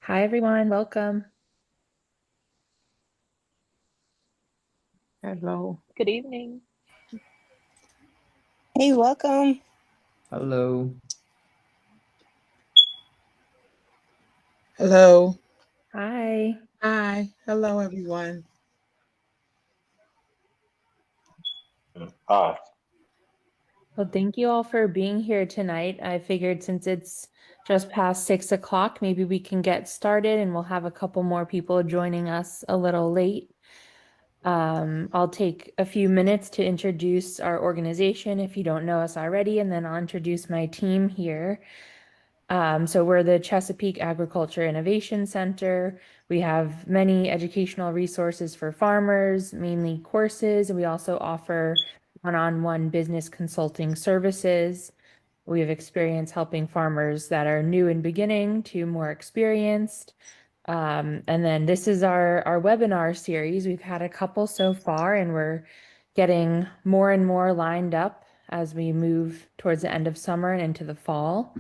Hi, everyone. Welcome. Hello. Good evening. Hey, welcome. Hello. Hello. Hi. Hi. Hello, everyone. Hi. Well, thank you all for being here tonight. I figured since it's just past 6 o'clock, maybe we can get started and we'll have a couple more people joining us a little late. I'll take a few minutes to introduce our organization if you don't know us already, and then I'll introduce my team here. So we're the Chesapeake Agriculture Innovation Center. We have many educational resources for farmers, mainly courses, and we also offer one-on-one business consulting services. We have experience helping farmers that are new in beginning to more experienced. And then this is our webinar series. We've had a couple so far, and we're getting more and more lined up as we move towards the end of summer and into the fall.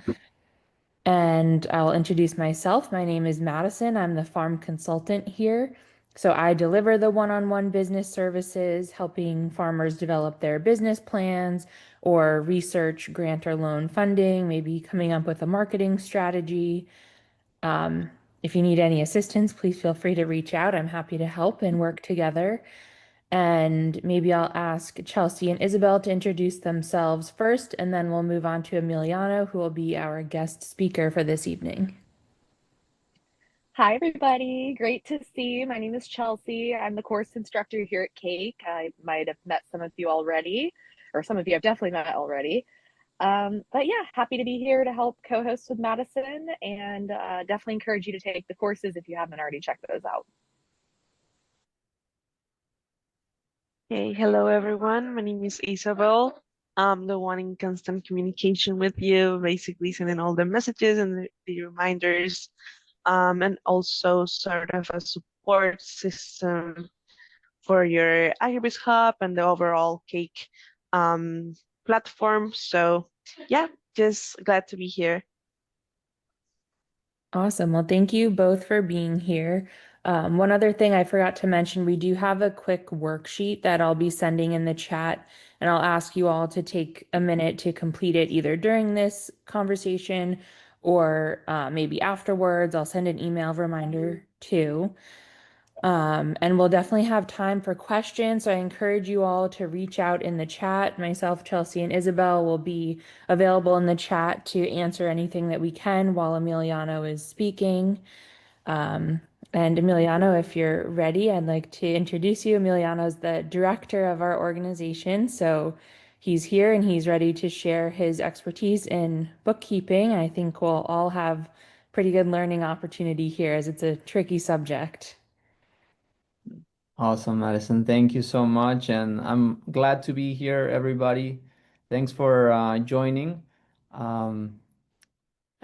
And I'll introduce myself. My name is Madison. I'm the farm consultant here. So I deliver the one-on-one business services, helping farmers develop their business plans or research grant or loan funding, maybe coming up with a marketing strategy. If you need any assistance, please feel free to reach out. I'm happy to help and work together. And maybe I'll ask Chelsea and Isabel to introduce themselves first, and then we'll move on to Emiliano, who will be our guest speaker for this evening. Hi, everybody. Great to see you. My name is Chelsea. I'm the course instructor here at CAIC. I might have met some of you already, or some of you I've definitely met already. But yeah, happy to be here to help co-host with Madison, and definitely encourage you to take the courses if you haven't already checked those out. Hey, hello everyone. My name is Isabel. I'm the one in constant communication with you, basically sending all the messages and the reminders, and also sort of a support system for your Agribiz Hub and the overall Cake platform. So yeah, just glad to be here. Awesome. Well, thank you both for being here. One other thing I forgot to mention, we do have a quick worksheet that I'll be sending in the chat, and I'll ask you all to take a minute to complete it either during this conversation or maybe afterwards. I'll send an email reminder too. And we'll definitely have time for questions. So I encourage you all to reach out in the chat. Myself, Chelsea, and Isabel will be available in the chat to answer anything that we can while Emiliano is speaking. And Emiliano, if you're ready, I'd like to introduce you. Emiliano is the director of our organization. So he's here and he's ready to share his expertise in bookkeeping. I think we'll all have pretty good learning opportunity here as it's a tricky subject. Awesome, Madison. Thank you so much. And I'm glad to be here, everybody. Thanks for joining. Um,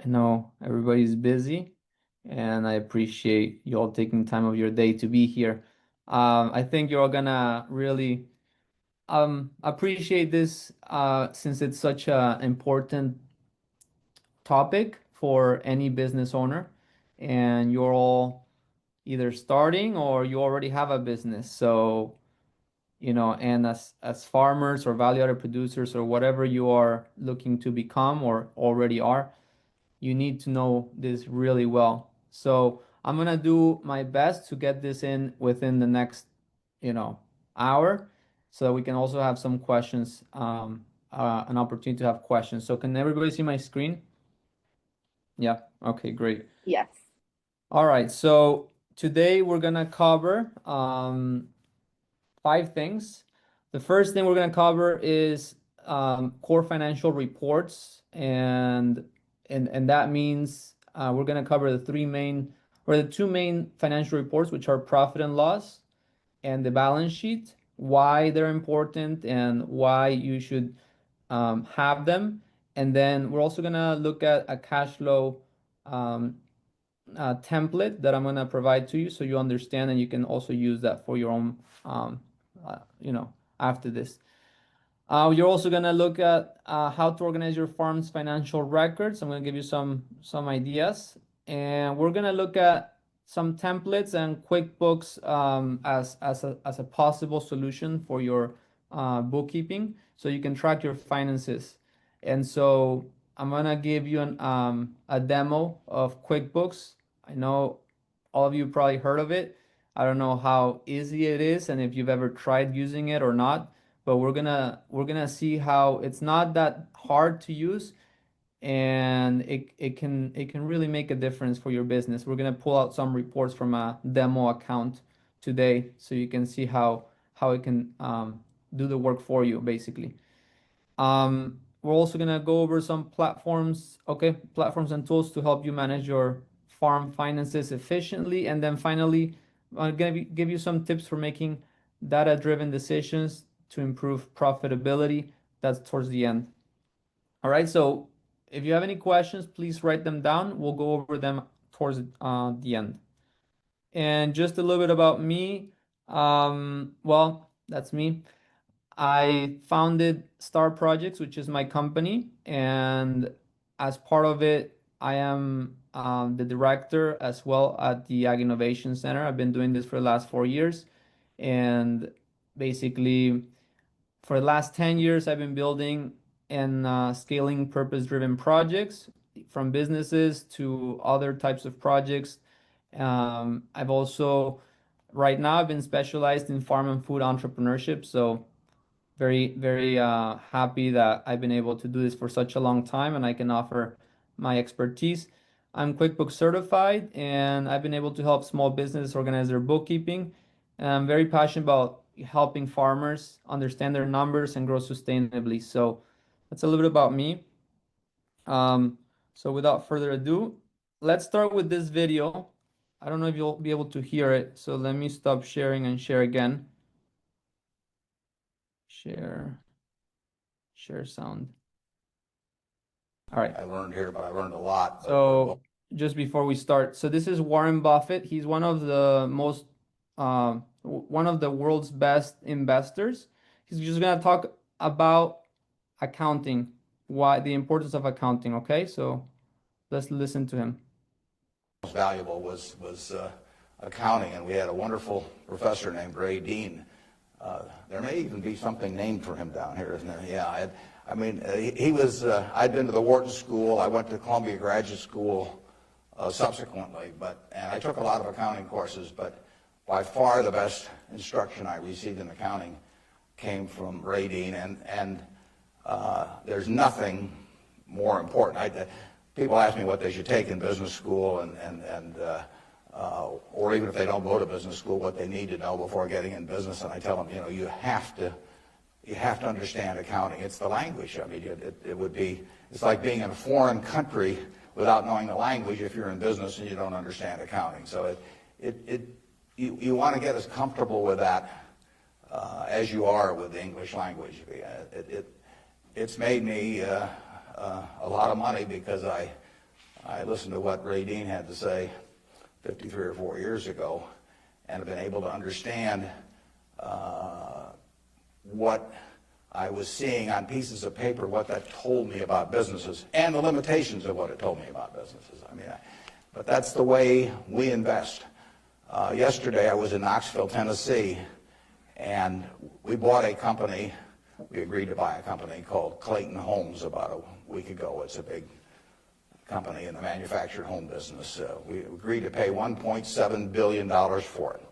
I know everybody's busy, and I appreciate you all taking time of your day to be here. I think you're all gonna really appreciate this since it's such an important topic for any business owner, and you're all either starting or you already have a business. So, and as farmers or value-added producers or whatever you are looking to become or already are, you need to know this really well. So I'm gonna do my best to get this in within the next, hour, so that we can also have some questions, an opportunity to have questions. So can everybody see my screen? Yeah. Okay, great. Yes. All right. So today we're gonna cover 5 things. The first thing we're gonna cover is core financial reports, and that means we're gonna cover the two main financial reports, which are profit and loss and the balance sheet, why they're important and why you should have them. And then we're also gonna look at a cash flow um, template that I'm gonna provide to you so you understand and you can also use that for your own, after this. You're also gonna look at how to organize your farm's financial records. I'm gonna give you some ideas. and we're gonna look at some templates and QuickBooks as a possible solution for your bookkeeping, so you can track your finances. And so I'm gonna give you a demo of QuickBooks. I know all of you probably heard of it. I don't know how easy it is and if you've ever tried using it or not, but we're gonna see how it's not that hard to use, and it can really make a difference for your business. We're gonna pull out some reports from a demo account today, so you can see how it can do the work for you, basically. We're also gonna go over some platforms, okay, platforms and tools to help you manage your farm finances efficiently, and then finally, I'm gonna give you some tips for making data-driven decisions to improve profitability. That's towards the end. All right, so if you have any questions, please write them down. We'll go over them towards the end. And just a little bit about me. Well, that's me. I founded Star Projects, which is my company, and as part of it, I am the director as well at the Ag Innovation Center. I've been doing this for the last 4 years, and basically, for the last 10 years, I've been building and scaling purpose-driven projects from businesses to other types of projects. I've also, right now, I've been specialized in farm and food entrepreneurship. So very, very happy that I've been able to do this for such a long time and I can offer my expertise. I'm QuickBooks certified and I've been able to help small businesses organize their bookkeeping. And I'm very passionate about helping farmers understand their numbers and grow sustainably. So that's a little bit about me. So without further ado, let's start with this video. I don't know if you'll be able to hear it. So let me stop sharing and share again. Share sound. All right. I learned here, but I learned a lot. So just before we start, so this is Warren Buffett. He's one of the one of the world's best investors. He's just gonna talk about accounting, why the importance of accounting. Okay, so let's listen to him. Most valuable was accounting, and we had a wonderful professor named Ray Dean. There may even be something named for him down here, isn't there? Yeah, he was. I'd been to the Wharton School. I went to Columbia Graduate School subsequently, and I took a lot of accounting courses. But by far the best instruction I received in accounting came from Ray Dean, and there's nothing more important. People ask me what they should take in business school, or even if they don't go to business school, what they need to know before getting in business. And I tell them, you have to understand accounting. It's the language. I mean, it's like being in a foreign country without knowing the language if you're in business and you don't understand accounting. So you want to get as comfortable with that as you are with the English language. It's made me a lot of money because I listened to what Ray Dean had to say 53 or 4 years ago, and have been able to understand what I was seeing on pieces of paper, what that told me about businesses, and the limitations of what it told me about businesses. But that's the way we invest. Yesterday I was in Knoxville, Tennessee, and we bought a company. We agreed to buy a company called Clayton Homes about a week ago. It's a big company in the manufactured home business. We agreed to pay $1.7 billion for it.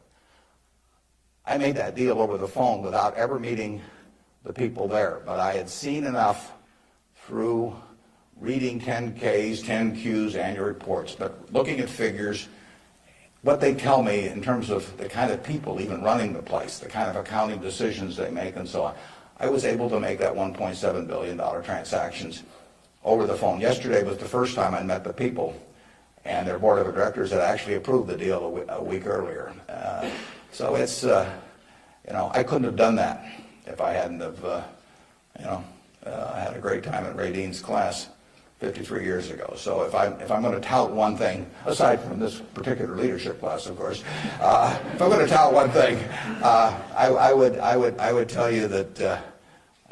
I made that deal over the phone without ever meeting the people there, but I had seen enough through reading 10Ks, 10Qs, annual reports, but looking at figures, what they tell me in terms of the kind of people even running the place, the kind of accounting decisions they make and so on. I was able to make that $1.7 billion transactions over the phone. Yesterday was the first time I met the people, and their board of directors had actually approved the deal a week earlier. So it's, I couldn't have done that if I hadn't have, had a great time at Ray Dean's class 53 years ago. So if I'm going to tout one thing, aside from this particular leadership class, of course, if I'm going to tout one thing, I would tell you that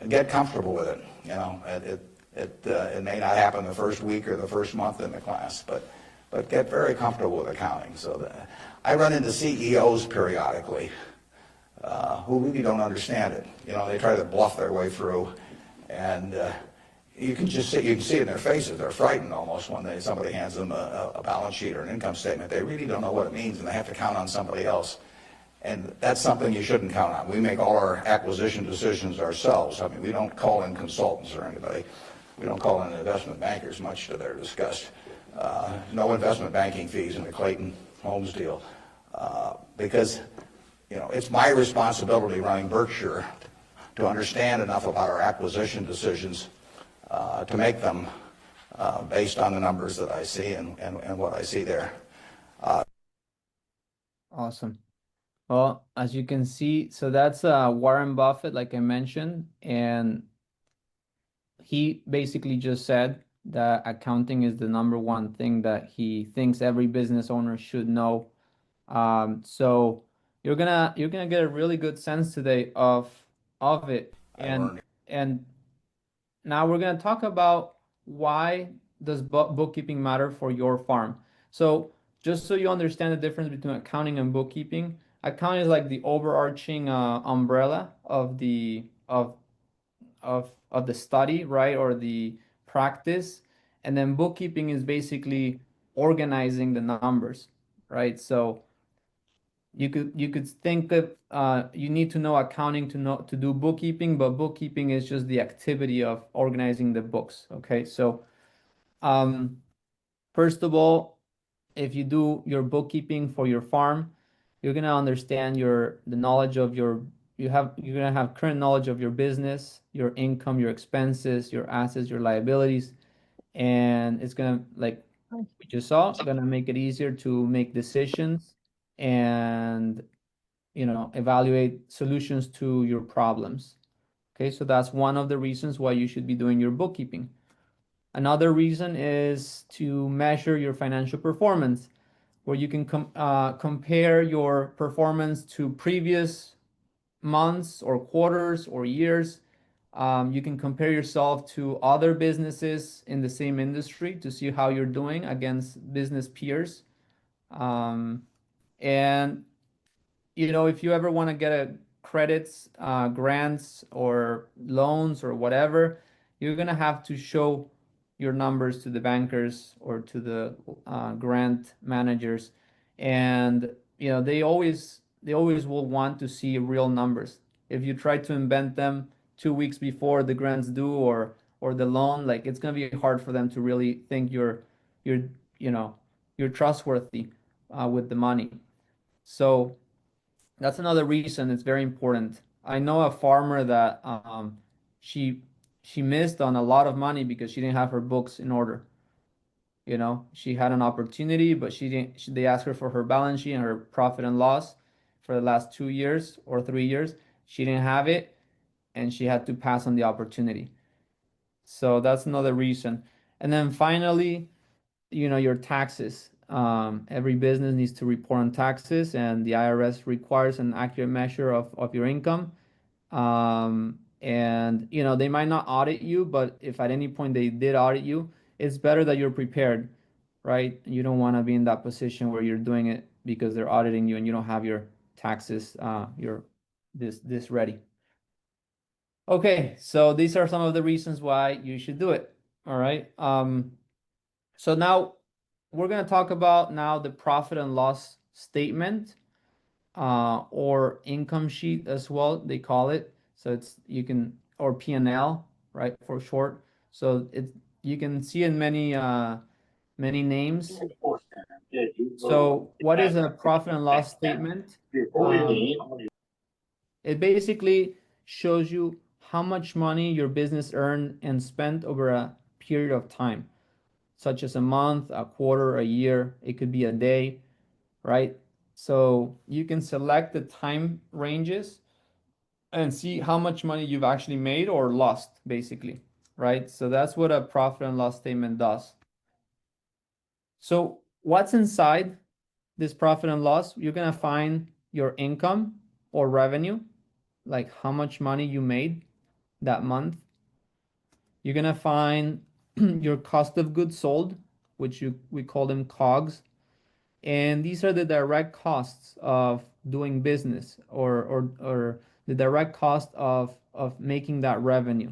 get comfortable with it. It may not happen the first week or the first month in the class, but but get very comfortable with accounting. I run into CEOs periodically who really don't understand it. You know, they try to bluff their way through, and you can see it in their faces. They're frightened almost when somebody hands them a balance sheet or an income statement. They really don't know what it means, and they have to count on somebody else. And that's something you shouldn't count on. We make all our acquisition decisions ourselves. I mean, we don't call in consultants or anybody. We don't call in investment bankers, much to their disgust. No investment banking fees in the Clayton Homes deal, because it's my responsibility running Berkshire to understand enough about our acquisition decisions to make them based on the numbers that I see and what I see there. Awesome. Well, as you can see, so that's Warren Buffett, like I mentioned, and he basically just said that accounting is the number one thing that he thinks every business owner should know. So you're gonna get a really good sense today of it. And now we're gonna talk about why does bookkeeping matter for your farm. So just so you understand the difference between accounting and bookkeeping, accounting is like the overarching umbrella of the study, right, or the practice, and then bookkeeping is basically organizing the numbers, right? So you could think of you need to know accounting to do bookkeeping, but bookkeeping is just the activity of organizing the books. Okay, so first of all, if you do your bookkeeping for your farm, you're gonna understand the knowledge of you're gonna have current knowledge of your business, your income, your expenses, your assets, your liabilities, and it's gonna, like we just saw, gonna make it easier to make decisions and evaluate solutions to your problems. Okay, so that's one of the reasons why you should be doing your bookkeeping. Another reason is to measure your financial performance, where you can compare your performance to previous months or quarters or years. You can compare yourself to other businesses in the same industry to see how you're doing against business peers. And if you ever want to get credits, grants, or loans or whatever, you're gonna have to show your numbers to the bankers or to the grant managers, and they always will want to see real numbers. If you try to invent them 2 weeks before the grants due or the loan, like, it's gonna be hard for them to really think you're you know you're trustworthy with the money. So that's another reason it's very important. I know a farmer that she she missed on a lot of money because she didn't have her books in order. She had an opportunity, but she didn't. They asked her for her balance sheet and her profit and loss for the last 2 years or 3 years. She didn't have it, and she had to pass on the opportunity. So that's another reason. And then finally, your taxes. Every business needs to report on taxes, and the IRS requires an accurate measure of your income. And they might not audit you, but if at any point they did audit you, it's better that you're prepared, right? You don't want to be in that position where you're doing it because they're auditing you and you don't have your taxes, this ready. Okay, so these are some of the reasons why you should do it. All right. So now we're going to talk about now the profit and loss statement, or income sheet as well, they call it. So or P&L, right, for short. So you can see in many names. So what is a profit and loss statement? It basically shows you how much money your business earned and spent over a period of time, such as a month, a quarter, a year. It could be a day, right? So you can select the time ranges and see how much money you've actually made or lost, basically, right? So that's what a profit and loss statement does. So what's inside this profit and loss? You're gonna find your income or revenue, like how much money you made that month. You're gonna find your cost of goods sold, which we call them COGS. And these are the direct costs of doing business, or the direct cost of making that revenue.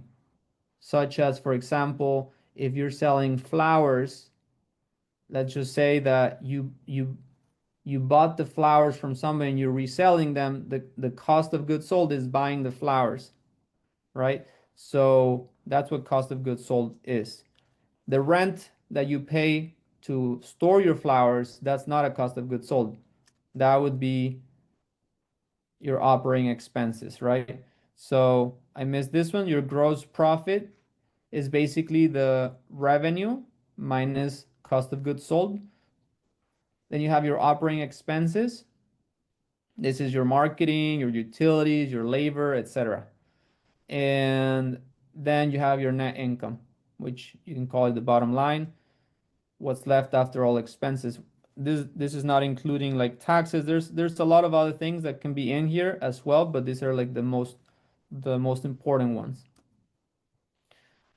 Such as, for example, if you're selling flowers, let's just say that you bought the flowers from somebody and you're reselling them, the cost of goods sold is buying the flowers, right? So that's what cost of goods sold is. The rent that you pay to store your flowers, that's not a cost of goods sold. That would be your operating expenses, right? So I missed this one. Your gross profit is basically the revenue minus cost of goods sold. Then you have your operating expenses. This is your marketing, your utilities, your labor, etc. And then you have your net income, which you can call it the bottom line. What's left after all expenses. This is not including like taxes. There's a lot of other things that can be in here as well, but these are like the most important ones.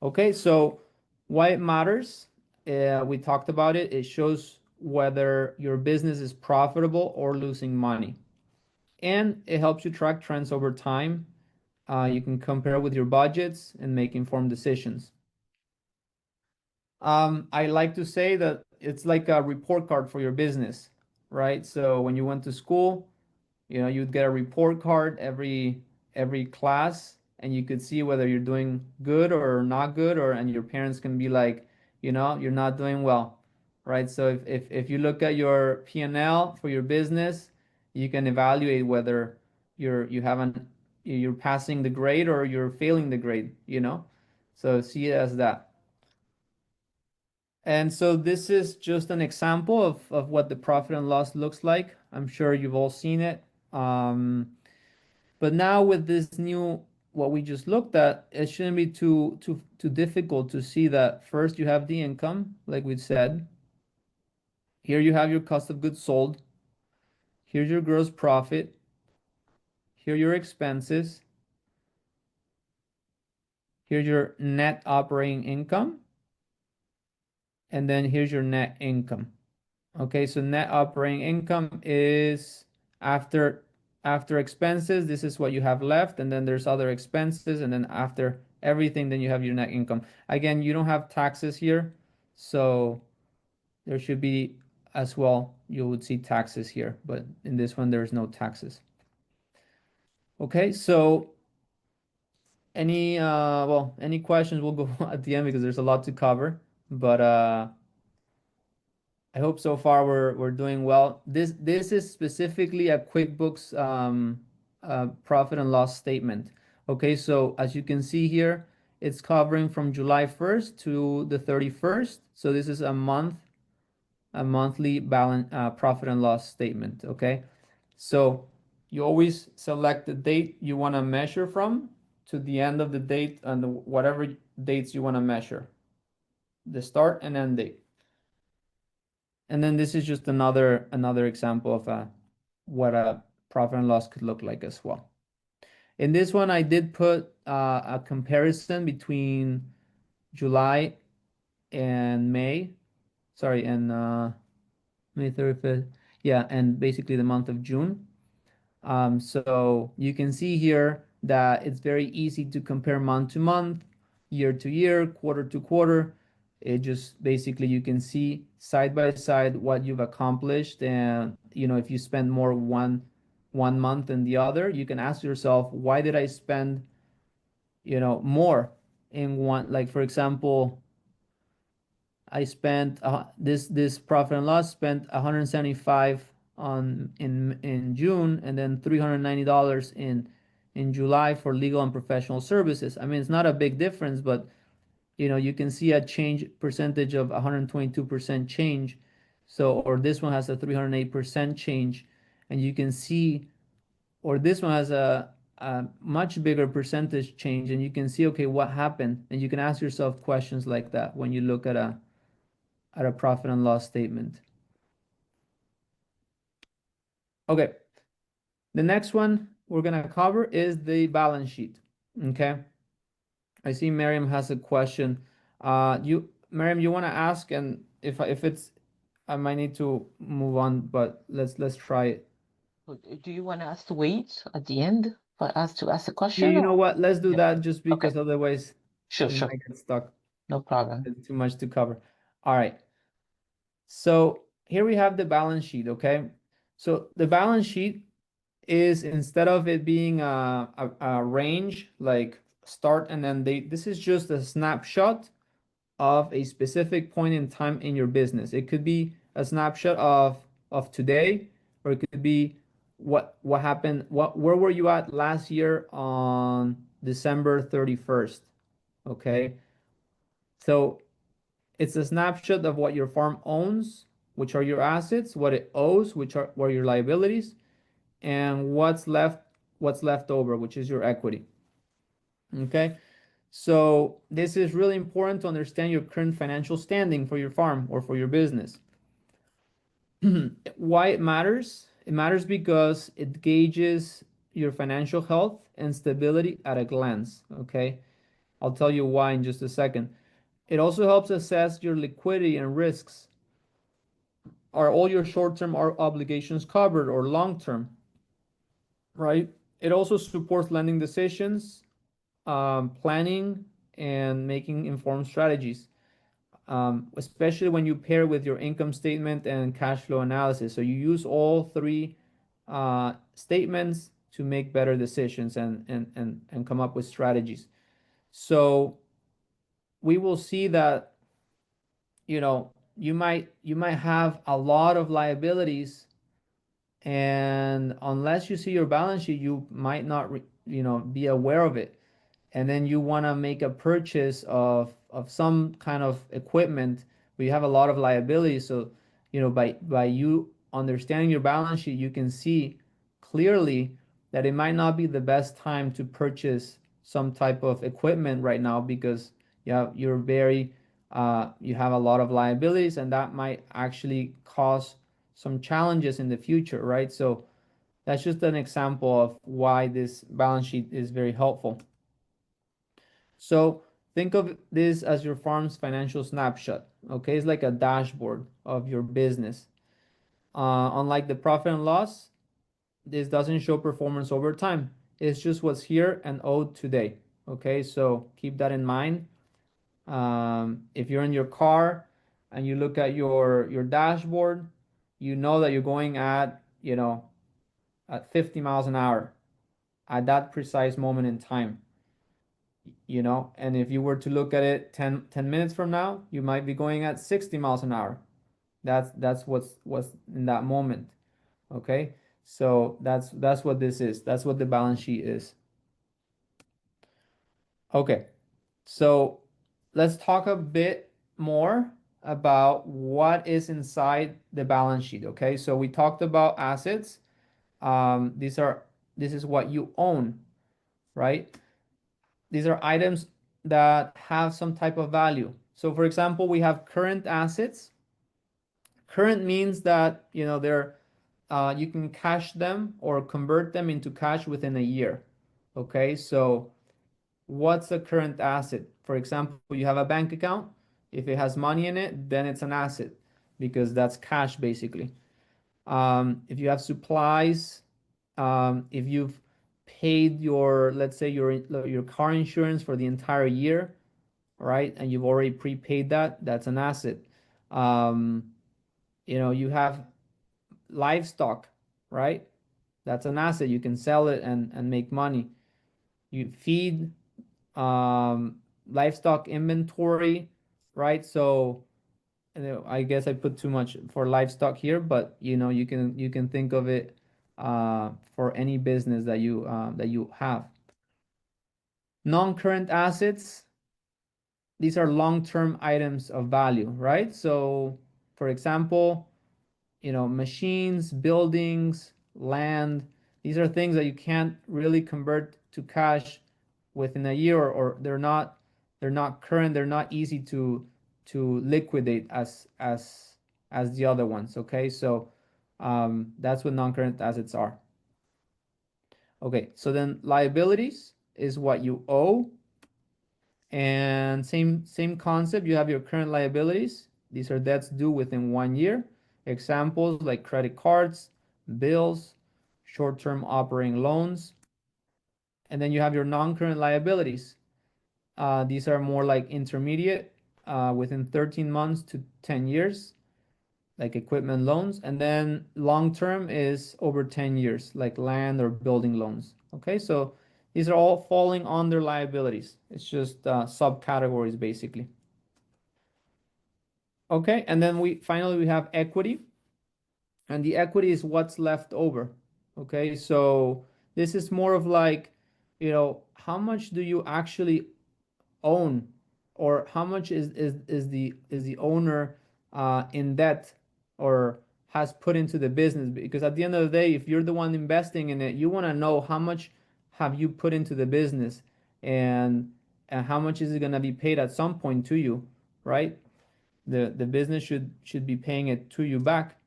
Okay, so why it matters? We talked about it. It shows whether your business is profitable or losing money, and it helps you track trends over time. You can compare with your budgets and make informed decisions. I like to say that it's like a report card for your business, right? So when you went to school, you'd get a report card every class, and you could see whether you're doing good or not good, and your parents can be like, you're not doing well, right? So if you look at your P&L for your business, you can evaluate whether you're passing the grade or you're failing the grade. So see it as that. And so this is just an example of what the profit and loss looks like. I'm sure you've all seen it. But now with this new, what we just looked at, it shouldn't be too difficult to see that first you have the income, like we said. Here you have your cost of goods sold. Here's your gross profit. Here are your expenses. Here's your net operating income. And then here's your net income. Okay, so net operating income is after expenses, this is what you have left, and then there's other expenses, and then after everything, then you have your net income. Again, you don't have taxes here, so there should be as well, you would see taxes here, but in this one, there's no taxes. Okay, so any questions, we'll go at the end because there's a lot to cover, but I hope so far we're doing well. This is specifically a QuickBooks profit and loss statement. Okay, so as you can see here, it's covering from July 1st to the 31st. So this is a monthly balance profit and loss statement. Okay, so you always select the date you want to measure from to the end of the date and whatever dates you want to measure, the start and end date. And then this is just another example of what a profit and loss could look like as well. In this one, I did put a comparison between July and May. Sorry, and May 35th. Yeah, and basically the month of June. So you can see here that it's very easy to compare month to month, year to year, quarter to quarter. It just basically you can see side by side what you've accomplished, and if you spend more one month than the other, you can ask yourself, why did I spend more in one? Like for example, I spent this profit and loss spent 175 in June, and then $390 in July for legal and professional services. I mean, it's not a big difference, but you can see a change percentage of 122% change. So, or this one has a 308% change, and you can see, or this one has a much bigger percentage change, and you can see, okay, what happened? And you can ask yourself questions like that when you look at a profit and loss statement. Okay, the next one we're gonna cover is the balance sheet. Okay, I see Miriam has a question. Miriam, you want to ask, and if it's, I might need to move on, but let's try it. Do you want us to wait at the end for us to ask a Yeah, question? you know or- what? Let's do Yeah. that just Okay, because otherwise sure, we sure, might get stuck. no problem. There's too much to cover. All right. So here we have the balance sheet, okay? So the balance sheet is, instead of it being a range like start and then date, this is just a snapshot of a specific point in time in your business. It could be a snapshot of today, or it could be what happened, where were you at last year on December 31st, okay? So it's a snapshot of what your farm owns, which are your assets, what it owes, which are what are your liabilities, and what's left over, which is your equity. Okay? So this is really important to understand your current financial standing for your farm or for your business. Why it matters? It matters because it gauges your financial health and stability at a glance. Okay? I'll tell you why in just a second. It also helps assess your liquidity and risks. Are all your short-term obligations covered or long-term? Right? It also supports lending decisions, planning, and making informed strategies, especially when you pair with your income statement and cash flow analysis. So you use all three statements to make better decisions and come up with strategies. So we will see that, you might have a lot of liabilities, and unless you see your balance sheet, you might not be aware of it. And then you want to make a purchase of some kind of equipment where you have a lot of liabilities. So by you understanding your balance sheet, you can see clearly that it might not be the best time to purchase some type of equipment right now, because you have a lot of liabilities, and that might actually cause some challenges in the future, right? So that's just an example of why this balance sheet is very helpful. So think of this as your farm's financial snapshot. Okay, it's like a dashboard of your business. Unlike the profit and loss, this doesn't show performance over time. It's just what's here and owed today. Okay, so keep that in mind. If you're in your car and you look at your dashboard, you know that you're going at 50 miles an hour at that precise moment in time. And if you were to look at it 10 minutes from now, you might be going at 60 miles an hour. That's what's in that moment. Okay, so that's what this is. That's what the balance sheet is. Okay, so let's talk a bit more about what is inside the balance sheet. Okay, so we talked about assets. This is what you own, right? These are items that have some type of value. So for example, we have current assets. Current means that you can cash them or convert them into cash within a year. Okay, so what's a current asset? For example, you have a bank account. If it has money in it, then it's an asset, because that's cash basically. If you have supplies, if you've paid let's say your car insurance for the entire year, right, and you've already prepaid that, that's an asset. You have livestock, right? That's an asset. You can sell it and make money. You feed livestock inventory, right? So I guess I put too much for livestock here, but you can think of it for any business that you have. Non-current assets, these are long-term items of value, right? So for example, machines, buildings, land, these are things that you can't really convert to cash within a year, or they're not current, they're not easy to liquidate as the other ones. Okay, so that's what non-current assets are. Okay, so then liabilities is what you owe, and same concept. You have your current liabilities These are debts due within 1 year. Examples like credit cards, bills, short-term operating loans. And then you have your non-current liabilities. These are more like intermediate, within 13 months to 10 years, like equipment loans. And then long-term is over 10 years, like land or building loans. Okay, so these are all falling under liabilities. It's just subcategories basically. Okay, and then we finally have equity, and the equity is what's left over. Okay, so this is more of like, how much do you actually own, or how much is the owner in debt, or has put into the business? Because at the end of the day, if you're the one investing in it, you want to know how much have you put into the business, and how much is it going to be paid at some point to you, right? The business should be paying it to you back.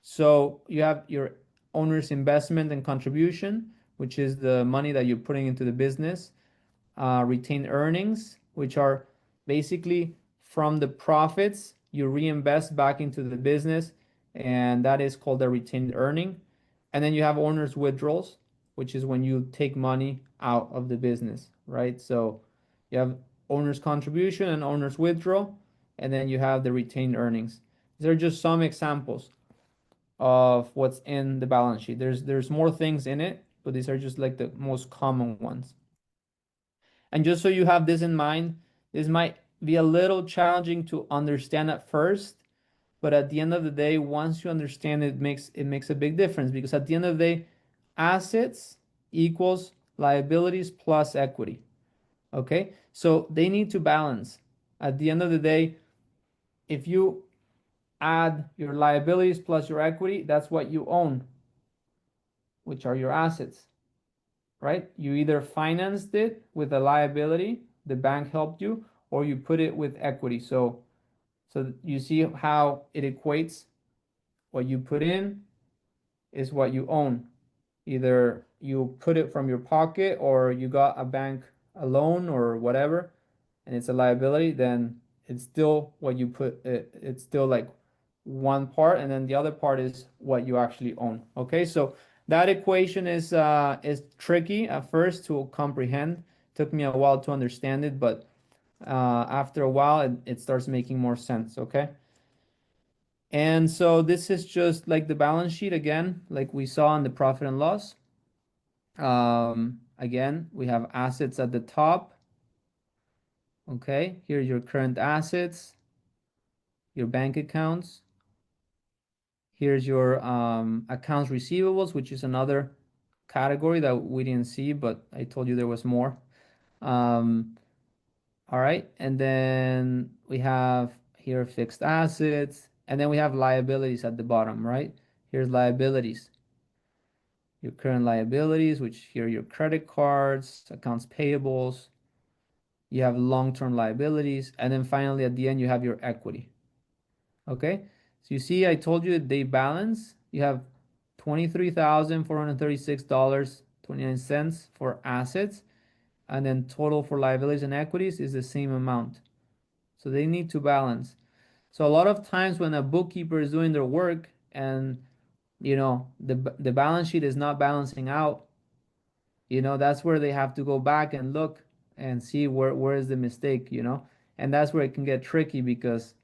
So you have your owner's investment and contribution, which is the money that you're putting into the business. Retained earnings, which are basically from the profits you reinvest back into the business, and that is called a retained earning. And then you have owner's withdrawals, which is when you take money out of the business, right? So you have owner's contribution and owner's withdrawal, and then you have the retained earnings. These are just some examples of what's in the balance sheet. There's more things in it, but these are just like the most common ones. And just so you have this in mind, this might be a little challenging to understand at first, but at the end of the day, once you understand it, makes a big difference, because at the end of the day, assets equals liabilities plus equity. Okay, so they need to balance. At the end of the day, if you add your liabilities plus your equity, that's what you own, which are your assets, right? You either financed it with a liability, the bank helped you, or you put it with equity. So you see how it equates. What you put in is what you own. Either you put it from your pocket, or you got a loan or whatever, and it's a liability, then it's still what you put. It's still like one part, and then the other part is what you actually own. Okay, so that equation is tricky at first to comprehend. Took me a while to understand it, but after a while, it starts making more sense. Okay. And so this is just like the balance sheet again, like we saw in the profit and loss. Again, we have assets at the top. Okay, here's your current assets, your bank accounts. Here's your accounts receivables, which is another category that we didn't see, but I told you there was more. All right, and then we have here fixed assets, and then we have liabilities at the bottom, right? Here's liabilities. Your current liabilities, which here are your credit cards, accounts payables. You have long-term liabilities, and then finally at the end you have your equity. Okay, so you see I told you that they balance. You have $23,436.29 for assets, and then total for liabilities and equities is the same amount. So they need to balance. So a lot of times when a bookkeeper is doing their work and the balance sheet is not balancing out, that's where they have to go back and look and see where is the mistake, and that's where it can get tricky, because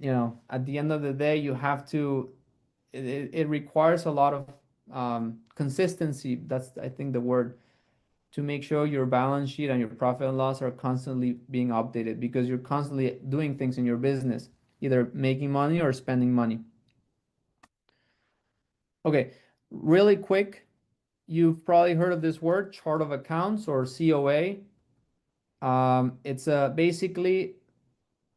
at the end of the day you have to, it requires a lot of consistency. That's, I think, the word, to make sure your balance sheet and your profit and loss are constantly being updated, because you're constantly doing things in your business, either making money or spending money. Okay, really quick, you've probably heard of this word, chart of accounts, or COA. It's basically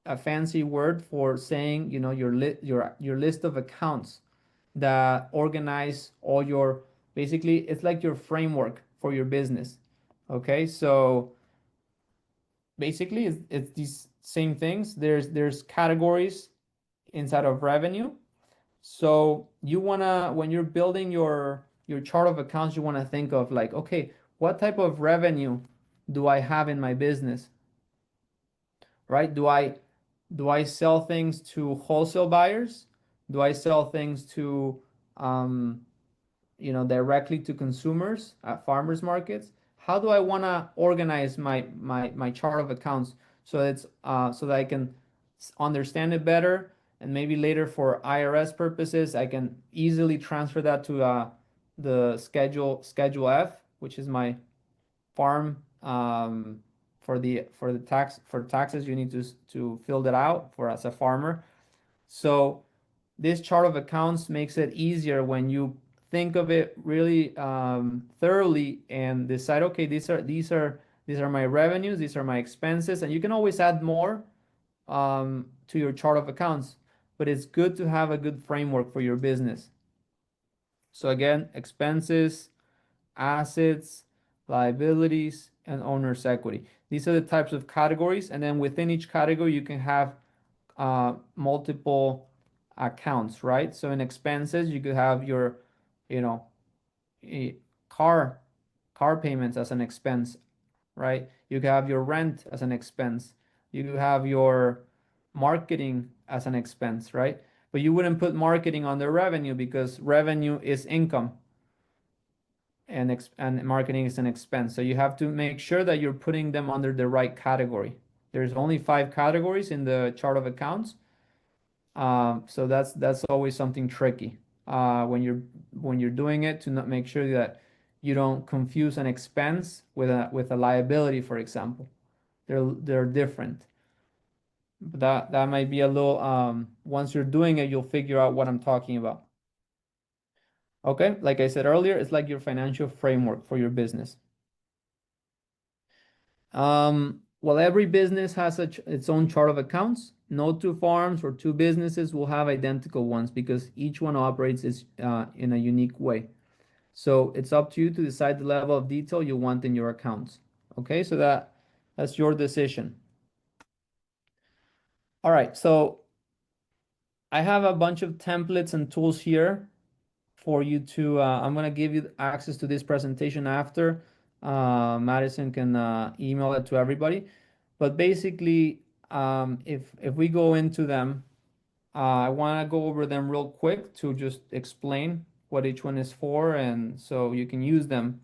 a fancy word for saying, your list of accounts that organize all your, basically it's like your framework for your business. Okay, so basically it's these same things. There's categories inside of revenue. So you wanna, when you're building your chart of accounts, you wanna think of like, okay, what type of revenue do I have in my business? Right? Do I Do I sell things to wholesale buyers? Do I sell things to, directly to consumers at farmers markets? How do I want to organize my chart of accounts so it's so that I can understand it better, and maybe later for IRS purposes I can easily transfer that to the schedule F, which is my farm, for taxes you need to fill that out for as a farmer. So this chart of accounts makes it easier when you think of it really thoroughly and decide, okay, these are my revenues, these are my expenses, and you can always add more to your chart of accounts. But it's good to have a good framework for your business. So again, expenses, assets, liabilities, and owner's equity. These are the types of categories, and then within each category you can have multiple accounts, right? So in expenses, you could have your, you know, eh, car car payments as an expense, right? You could have your rent as an expense. You could have your marketing as an expense, right? But you wouldn't put marketing under revenue because revenue is income and marketing is an expense. So you have to make sure that you're putting them under the right category. There's only 5 categories in the chart of accounts. So that's always something tricky when you're doing it, to not make sure that you don't confuse an expense with a liability, for example. They're different. But that might be a little once you're doing it, you'll figure out what I'm talking about. Okay, like I said earlier, it's like your financial framework for your business. Well, every business has its own chart of accounts. No two farms or two businesses will have identical ones because each one operates in a unique way. So it's up to you to decide the level of detail you want in your accounts. Okay, so that's your decision. All right, so I have a bunch of templates and tools here for you to, I'm gonna give you access to this presentation after. Madison can email it to everybody. But basically, if we go into them, I want to go over them real quick to just explain what each one is for, and so you can use them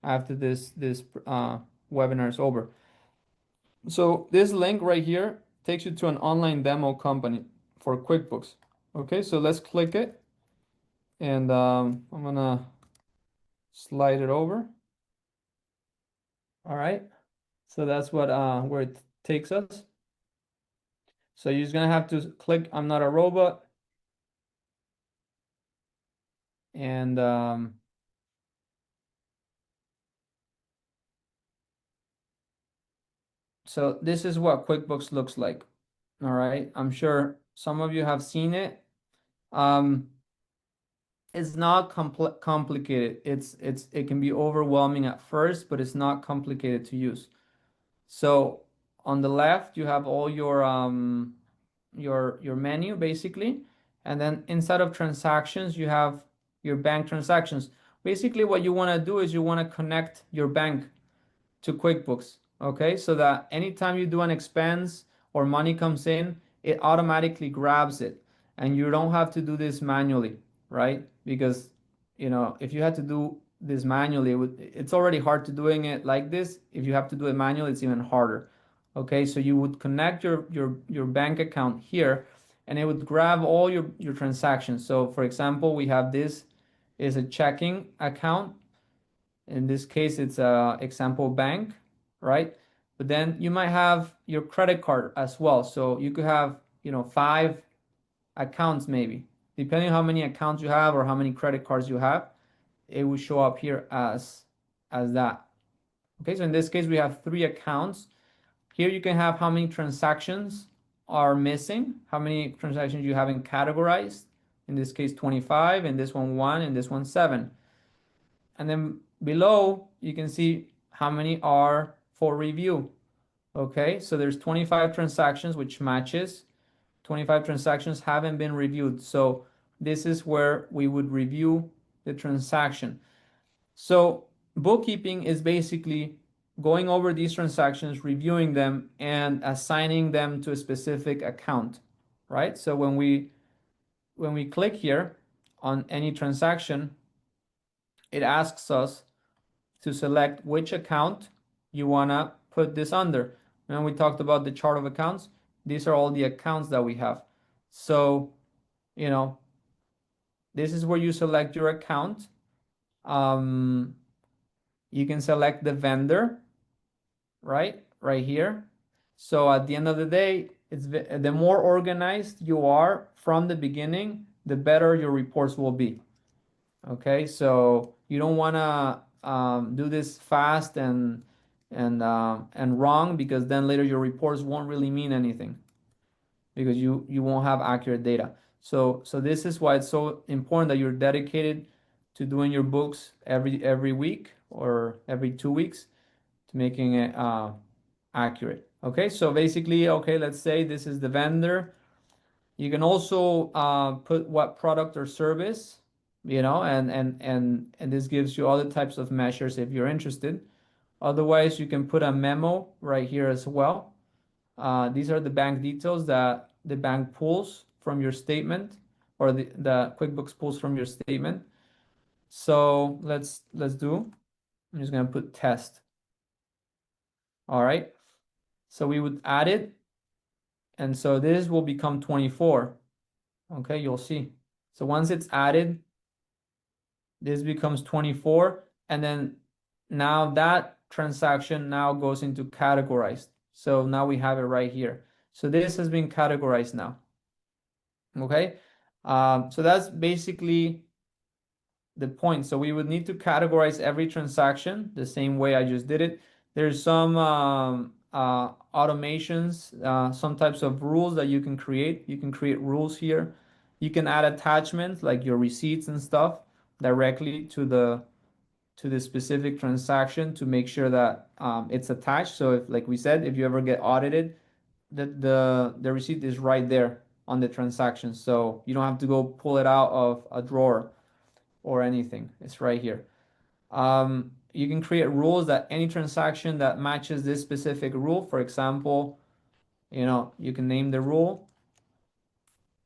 after this webinar is over. So this link right here takes you to an online demo company for QuickBooks. Okay, so let's click it, and I'm gonna slide it over. All right, so that's what where it takes us. So you're just gonna have to click I'm not a robot, and so this is what QuickBooks looks like. All right, I'm sure some of you have seen it. It's not complicated. It can be overwhelming at first, but it's not complicated to use. So on the left, you have all your menu basically, and then inside of transactions, you have your bank transactions. Basically, what you want to do is you want to connect your bank to QuickBooks, okay? So that anytime you do an expense or money comes in, it automatically grabs it, and you don't have to do this manually, right? Because, if you had to do this manually, it's already hard to doing it like this. If you have to do it manually, it's even harder. Okay, so you would connect your bank account here, and it would grab all your transactions. So for example, we have this is a checking account. In this case, it's a example bank, right? But then you might have your credit card as well. So you could have, 5 accounts maybe. Depending on how many accounts you have or how many credit cards you have, it will show up here as that. Okay, so in this case, we have 3 accounts. Here you can have how many transactions are missing, how many transactions you haven't categorized. In this case, 25, and this one 1, and this one 7. And then below, you can see how many are for review. Okay, so there's 25 transactions, which matches. 25 transactions haven't been reviewed. So this is where we would review the transaction. So bookkeeping is basically going over these transactions, reviewing them, and assigning them to a specific account, right? So when we click here on any transaction, it asks us to select which account you want to put this under. And we talked about the chart of accounts. These are all the accounts that we have. So, you know, this is where you select your account. You can select the vendor, right? Right here. So at the end of the day, the more organized you are from the beginning, the better your reports will be. Okay, so you don't want to do this fast and wrong, because then later your reports won't really mean anything, because you won't have accurate data. So this is why it's so important that you're dedicated to doing your books every week or every 2 weeks, to making it accurate. Okay, so basically, okay, let's say this is the vendor. You can also put what product or service, and this gives you all the types of measures if you're interested. Otherwise, you can put a memo right here as well. These are the bank details that the bank pulls from your statement, or the QuickBooks pulls from your statement. So let's do. I'm just gonna put test. All right. So we would add it, and so this will become 24. Okay, you'll see. So once it's added, this becomes 24, and then now that transaction now goes into categorized. So now we have it right here. So this has been categorized now. Okay, so that's basically the point. So we would need to categorize every transaction the same way I just did it. There's some automations, some types of rules that you can create. You can create rules here. You can add attachments like your receipts and stuff directly to the specific transaction to make sure that it's attached. So if, like we said, if you ever get audited, the receipt is right there on the transaction. So you don't have to go pull it out of a drawer or anything. It's right here. You can create rules that any transaction that matches this specific rule, for example, you can name the rule,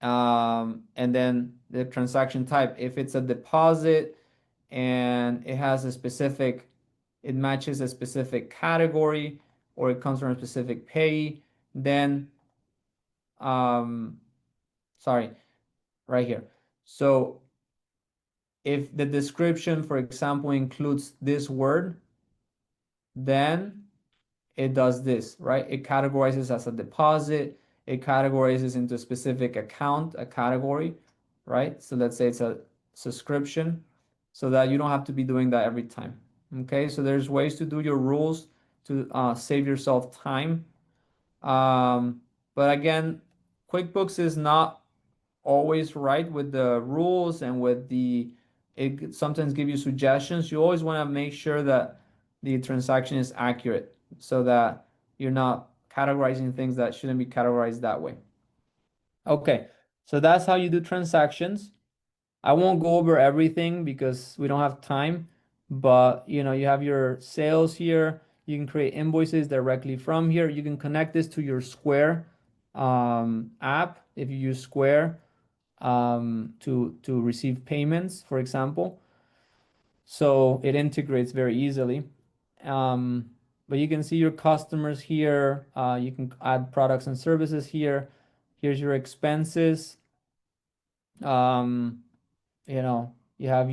and then the transaction type. If it's a deposit and it matches a specific category, or it comes from a specific payee, then, sorry, right here. So if the description, for example, includes this word, then it does this, right? It categorizes as a deposit. It categorizes into a specific account, a category, right? So let's say it's a subscription, so that you don't have to be doing that every time. Okay, so there's ways to do your rules to save yourself time. But again, QuickBooks is not always right with the rules, and it sometimes give you suggestions. You always want to make sure that the transaction is accurate, so that you're not categorizing things that shouldn't be categorized that way. Okay, so that's how you do transactions. I won't go over everything because we don't have time, but you have your sales here. You can create invoices directly from here. You can connect this to your Square app if you use Square to receive payments, for example. So it integrates very easily. But you can see your customers here. You can add products and services here. Here's your expenses. You have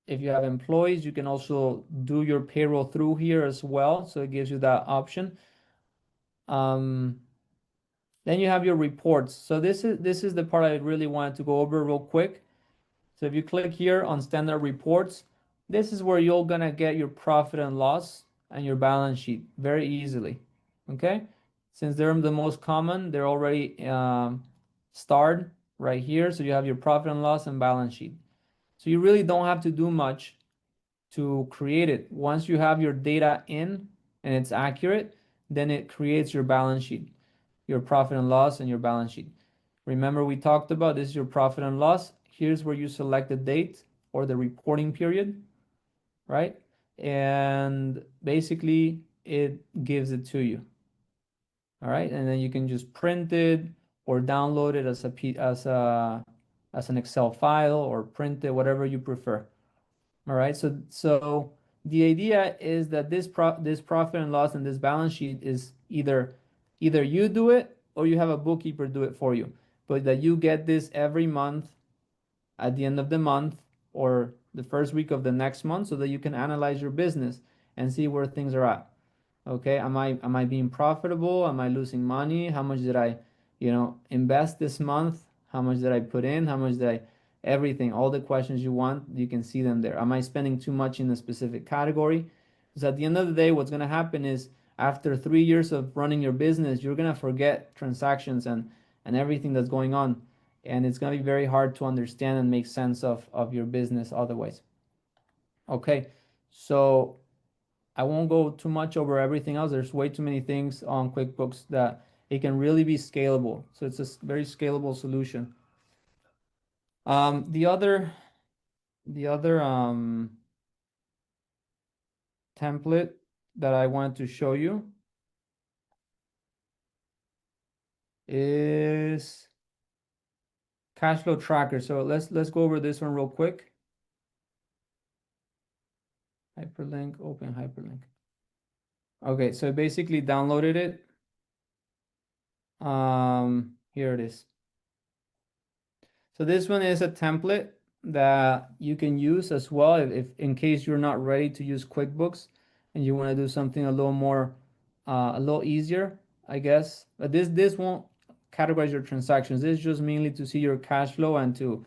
if you have employees, you can also do your payroll through here as well. So it gives you that option. Then you have your reports. So this is the part I really wanted to go over real quick. So if you click here on standard reports, this is where you're gonna get your profit and loss and your balance sheet very easily. Okay, since they're the most common, they're already starred right here. So you have your profit and loss and balance sheet. So you really don't have to do much to create it. Once you have your data in and it's accurate, then it creates your balance sheet, your profit and loss, and your balance sheet. Remember, we talked about this is your profit and loss. Here's where you select the date or the reporting period, right? and basically it gives it to you. All right, and then you can just print it or download it as as an Excel file, or print it, whatever you prefer. All right, so the idea is that this profit and loss and this balance sheet is either you do it or you have a bookkeeper do it for you, but that you get this every month at the end of the month or the first week of the next month, so that you can analyze your business and see where things are at. Okay, am I being profitable? Am I losing money? How much did I, invest this month? How much did I put in? How much did I, everything, all the questions you want, you can see them there. Am I spending too much in a specific category? Because at the end of the day, what's going to happen is after 3 years of running your business, you're going to forget transactions and everything that's going on. And it's going to be very hard to understand and make sense of your business otherwise. Okay, so I won't go too much over everything else. There's way too many things on QuickBooks that it can really be scalable. So it's a very scalable solution. The other template that I wanted to show you is cash flow tracker. So let's go over this one real quick. Hyperlink, open hyperlink. Okay, so I basically downloaded it. Here it is. So this one is a template that you can use as well if in case you're not ready to use QuickBooks and you want to do something a little more, a little easier, I guess. But this won't categorize your transactions. This is just mainly to see your cash flow and to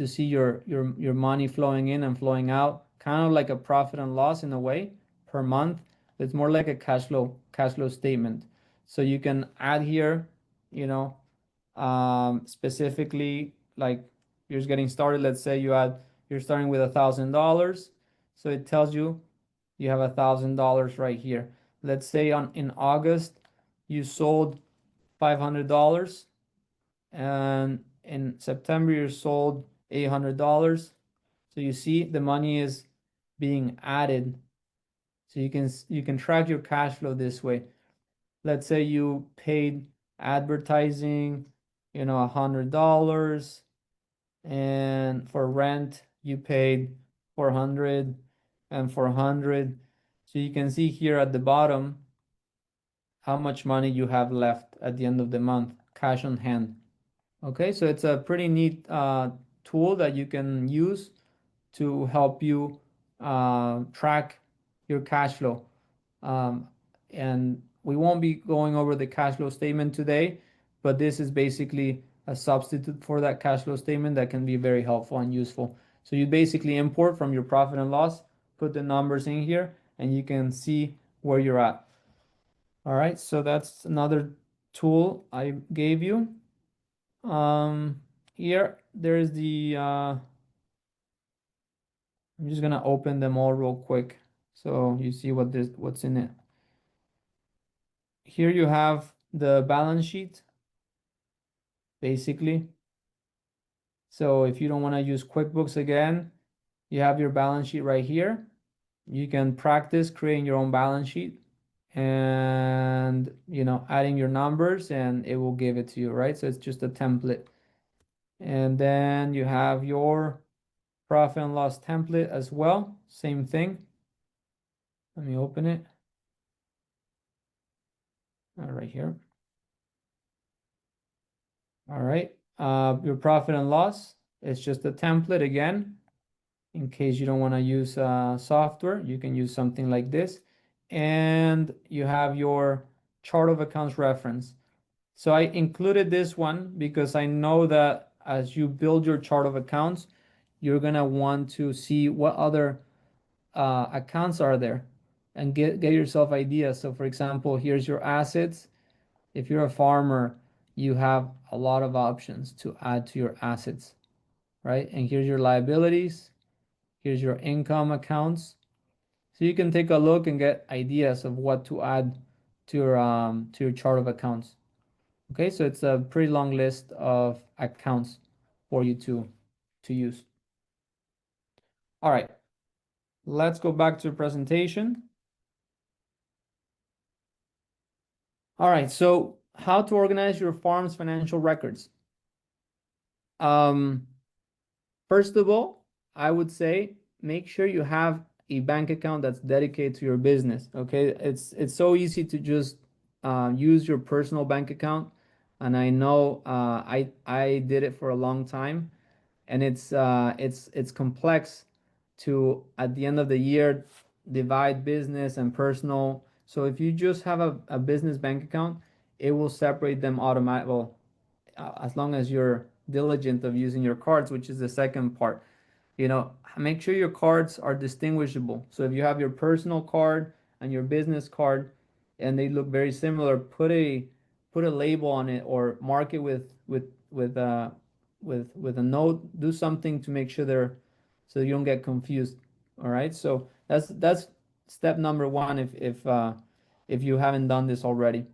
see your money flowing in and flowing out, kind of like a profit and loss in a way per month. It's more like a cash flow statement. So you can add here, specifically, like you're just getting started. Let's say you're starting with $1,000, so it tells you you have $1,000 right here. Let's say in August you sold $500, and in September you sold $800. So you see the money is being added. So you can track your cash flow this way. Let's say you paid advertising, $100, and for rent you paid 400 and 400. So you can see here at the bottom how much money you have left at the end of the month, cash on hand. Okay, so it's a pretty neat tool that you can use to help you track your cash flow. And we won't be going over the cash flow statement today, but this is basically a substitute for that cash flow statement that can be very helpful and useful. So you basically import from your profit and loss, put the numbers in here, and you can see where you're at. All right, so that's another tool I gave you. Here there's I'm just gonna open them all real quick so you see what's in it. Here you have the balance sheet, basically. So if you don't want to use QuickBooks again, you have your balance sheet right here. You can practice creating your own balance sheet and adding your numbers, and it will give it to you, right? So it's just a template. And then you have your profit and loss template as well, same thing. Let me open it. All right, here. All right, your profit and loss, it's just a template again. In case you don't want to use software, you can use something like this. And you have your chart of accounts reference. So I included this one because I know that as you build your chart of accounts, you're gonna want to see what other accounts are there and get yourself ideas. So for example, here's your assets. If you're a farmer, you have a lot of options to add to your assets, right? And here's your liabilities. Here's your income accounts. So you can take a look and get ideas of what to add to your chart of accounts. Okay, so it's a pretty long list of accounts for you to use. All right. let's go back to the presentation. All right, so how to organize your farm's financial records. First of all, I would say make sure you have a bank account that's dedicated to your business. Okay, it's so easy to just use your personal bank account, and I know I did it for a long time, and it's complex to at the end of the year divide business and personal. So if you just have a business bank account, it will separate them automatically. Well, as long as you're diligent of using your cards, which is the second part. Make sure your cards are distinguishable. So if you have your personal card and your business card and they look very similar, put a label on it or mark it with a note. Do something to make sure so you don't get confused. All right, so that's step number one if you haven't done this already.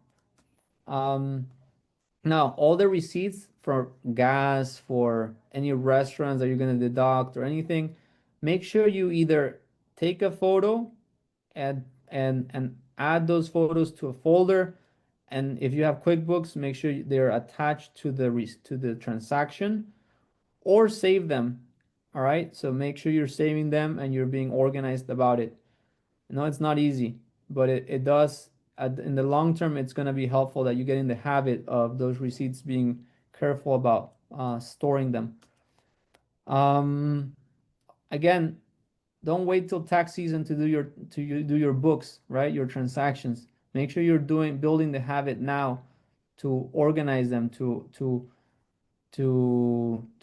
Now, all the receipts for gas, for any restaurants that you're going to deduct or anything, make sure you either take a photo and add those photos to a folder. And if you have QuickBooks, make sure they're attached to the transaction or save them. All right, so make sure you're saving them and you're being organized about it. No, it's not easy, but it does. In the long term, it's going to be helpful that you get in the habit of those receipts being careful about storing them. Again, don't wait till tax season to do your books, right? Your transactions. Make sure you're building the habit now to organize them, to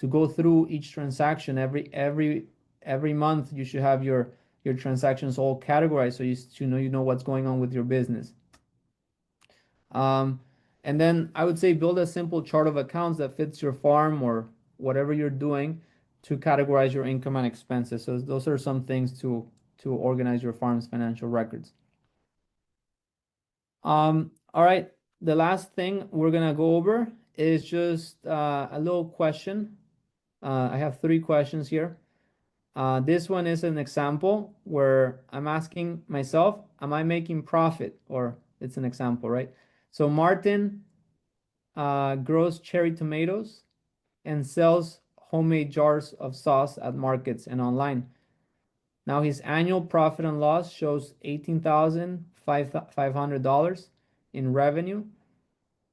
go through each transaction every month. You should have your transactions all categorized so you know what's going on with your business. And then I would say build a simple chart of accounts that fits your farm or whatever you're doing to categorize your income and expenses. So those are some things to organize your farm's financial records. All right, the last thing we're gonna go over is just a little question. I have 3 questions here. This one is an example where I'm asking myself, am I making profit? Or it's an example, right? So Martin grows cherry tomatoes and sells homemade jars of sauce at markets and online. Now his annual profit and loss shows $18,500 in revenue,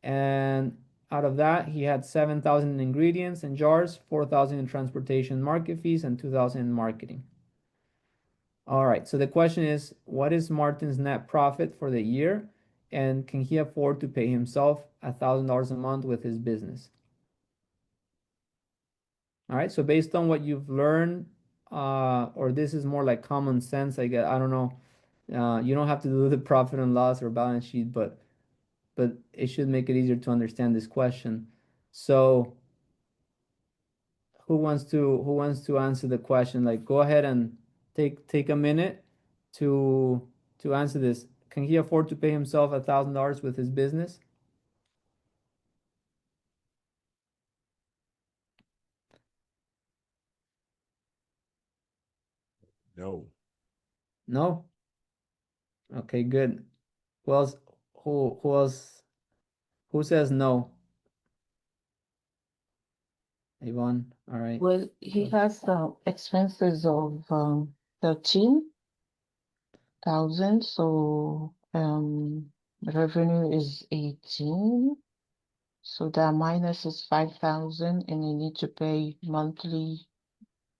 and out of that he had 7,000 in ingredients and jars, 4,000 in transportation market fees, and 2,000 in marketing. All right, so the question is, what is Martin's net profit for the year, and can he afford to pay himself $1,000 a month with his business? All right, so based on what you've learned, or this is more like common sense, I guess, I don't know. You don't have to do the profit and loss or balance sheet, but it should make it easier to understand this question. So who wants to answer the question? Like, go ahead and take a minute to answer this. Can he afford to pay himself $1,000 with his business? No. No? Okay, good. Who else who else who says no? Yvonne, all right. Well, he has expenses of 13,000, so revenue is 18. So that minus is 5,000, and you need to pay monthly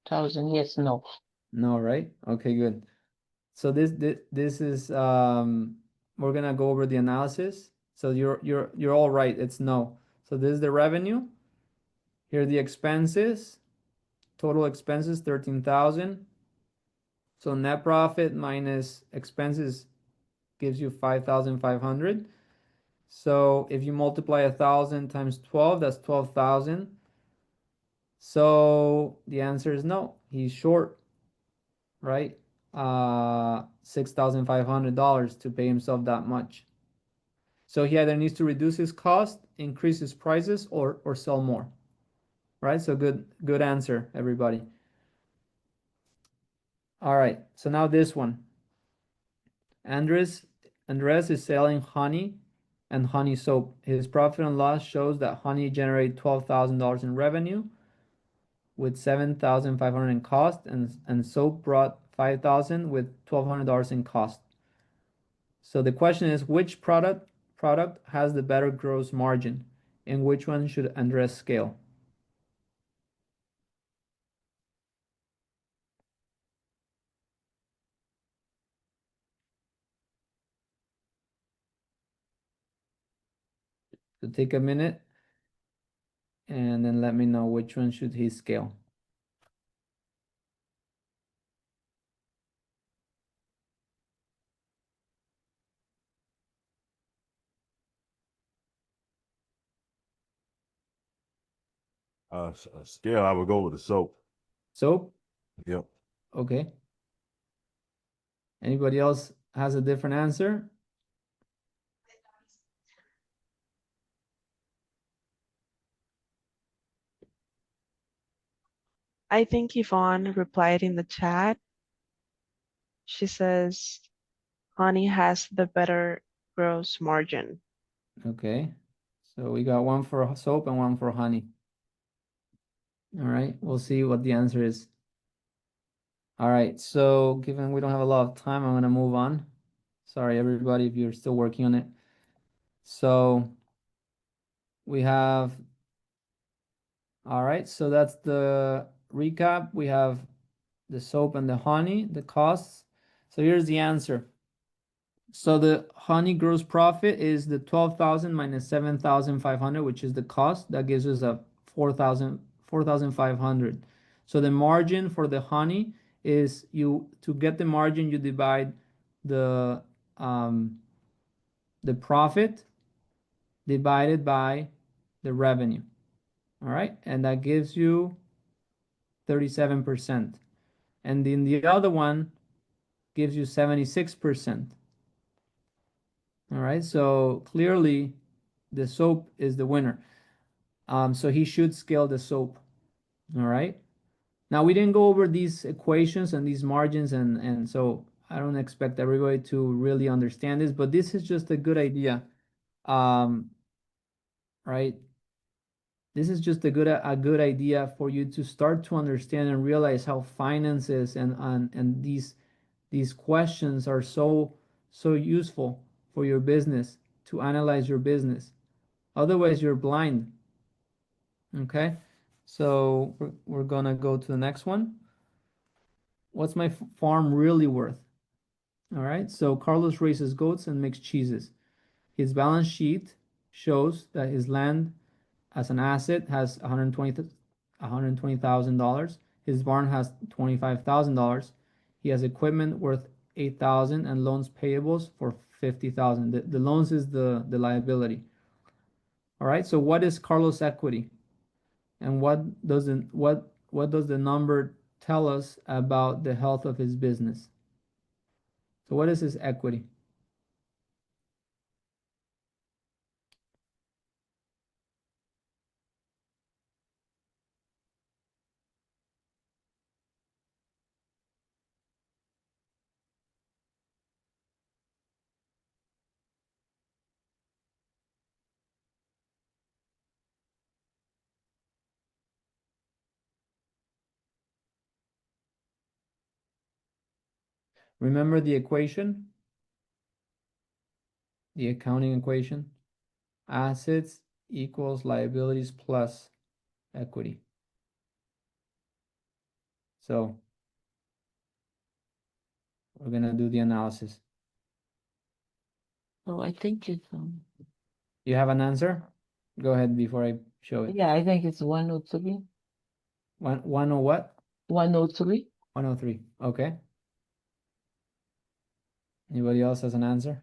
1,000. Yes, no. No, right? Okay, good. So this is we're gonna go over the analysis. So you're all right. It's no. So this is the revenue. Here are the expenses. Total expenses 13,000. So net profit minus expenses gives you 5,500. So if you multiply 1,000 times 12, that's 12,000. So the answer is no. He's short, right? $6,500 to pay himself that much. So he either needs to reduce his cost, increase his prices, or sell more, right? So good answer, everybody. All right, so now this one. Andres is selling honey and honey soap. His profit and loss shows that honey generated $12,000 in revenue with 7,500 in cost, and soap brought 5,000 with $1,200 in cost. So the question is, which product has the better gross margin, and which one should Andres scale? So take a minute and then let me know which one should he scale. Scale, I would go with the soap. Soap? Yep. Okay. Anybody else has a different answer? I think Yvonne replied in the chat. She says honey has the better gross margin. Okay. So we got one for soap and one for honey. All right, we'll see what the answer is. All right, so given we don't have a lot of time, I'm gonna move on. Sorry, everybody, if you're still working on it. So we have, all right, so that's the recap. We have the soap and the honey, the costs. So here's the answer. So the honey gross profit is the 12,000 minus 7,500, which is the cost. That gives us a 4,500. So the margin for the honey is, to get the margin, you divide the profit divided by the revenue. All right, and that gives you 37%. And then the other one gives you 76%. All right, so clearly the soap is the winner. So he should scale the soap. All right. Now we didn't go over these equations and these margins, and so I don't expect everybody to really understand this, but this is just a good idea. Right? This is just a good idea for you to start to understand and realize how finances and these questions are so useful for your business, to analyze your business. Otherwise, you're blind. Okay, so we're gonna go to the next one. What's my farm really worth? All right, so Carlos raises goats and makes cheeses. His balance sheet shows that his land as an asset has $120,000. His barn has $25,000. He has equipment worth 8,000 and loans payables for 50,000. The loans is the liability. All right, so what is Carlos' equity? And what does the number tell us about the health of his business? So what is his equity? Remember the equation? The accounting equation? Assets equals liabilities plus equity. So we're gonna do the analysis. So I think it's You have an answer? Go ahead before I show it. yeah, I think it's 103. One or what? 103. 103. Okay. Anybody else has an answer?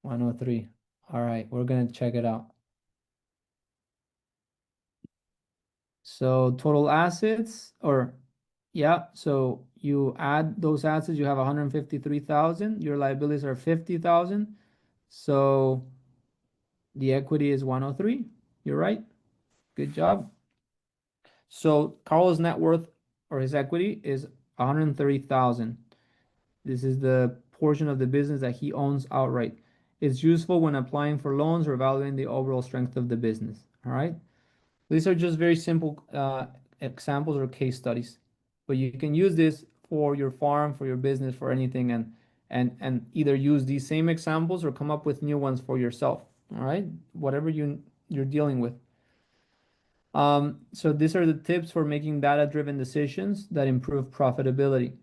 One oh three. All right, we're gonna check it out. So total assets, or yeah, so you add those assets, you have 153,000, your liabilities are 50,000. So the equity is 103. You're right. Good job. So Carlos' net worth or his equity is 130,000. This is the portion of the business that he owns outright. It's useful when applying for loans or evaluating the overall strength of the business. All right. These are just very simple examples or case studies, but you can use this for your farm, for your business, for anything, and either use these same examples or come up with new ones for yourself. All right, whatever you're dealing with. So these are the tips for making data-driven decisions that improve profitability.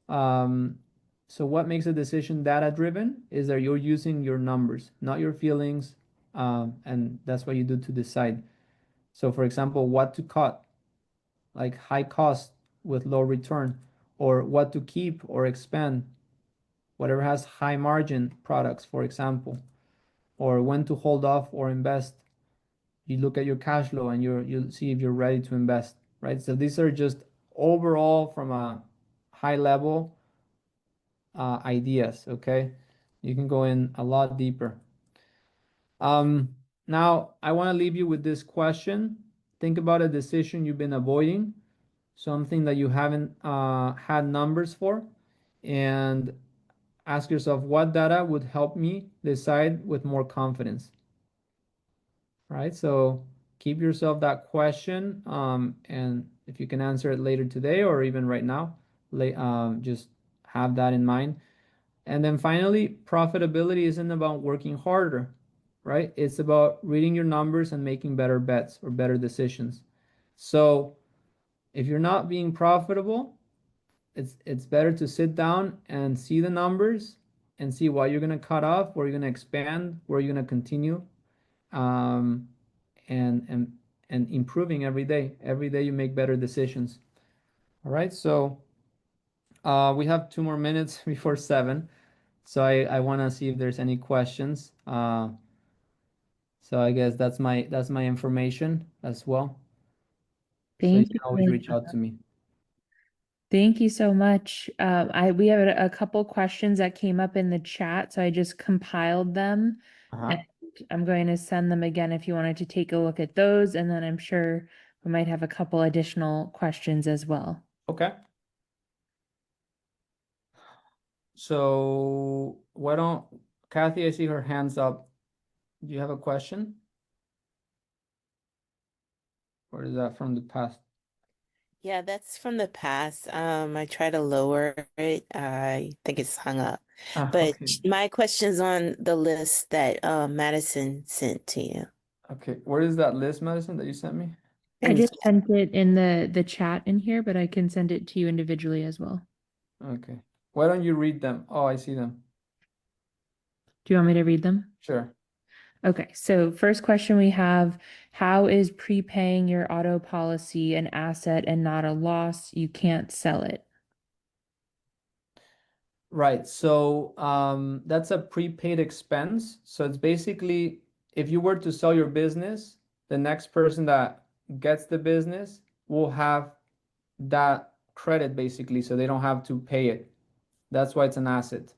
So what makes a decision data-driven is that you're using your numbers, not your feelings, and that's what you do to decide. So for example, what to cut, like high cost with low return, or what to keep or expand, whatever has high margin products, for example, or when to hold off or invest. You look at your cash flow and you'll see if you're ready to invest, right? So these are just overall from a high level ideas, okay? You can go in a lot deeper. Now I want to leave you with this question. Think about a decision you've been avoiding, something that you haven't had numbers for, and ask yourself what data would help me decide with more confidence. Right? So keep yourself that question, and if you can answer it later today or even right now, just have that in mind. And then finally, profitability isn't about working harder, right? It's about reading your numbers and making better bets or better decisions. So if you're not being profitable, it's better to sit down and see the numbers and see what you're going to cut off, where you're going to expand, where you're going to continue, um, and improving every day. Every day you make better decisions. All right, so we have 2 more minutes before 7. So I want to see if there's any questions. So I guess that's my information as well. So you Thank can you. always reach out to me. Thank you so much. We have a couple questions that came up in the chat, so I just compiled them. Uh-huh. And I'm going to send them again if you wanted to take a look at those, and then I'm sure we might have a couple additional questions as well. Okay. So why don't Kathy, I see her hands up. Do you have a question? Or is that from the past? Yeah, that's from the past. I try to lower it. I think it's hung up. But Okay. my question's on the list that Madison sent to you. Okay. Where is that list, Madison, that you sent me? I just sent it in the chat in here, but I can send it to you individually as well. Okay. Why don't you read them? Oh, I see them. Do you want me to read them? Sure. Okay, so first question we have, how is prepaying your auto policy an asset and not a loss? You can't sell it. Right. So that's a prepaid expense. So it's basically if you were to sell your business, the next person that gets the business will have that credit basically, so they don't have to pay it. That's why it's an asset.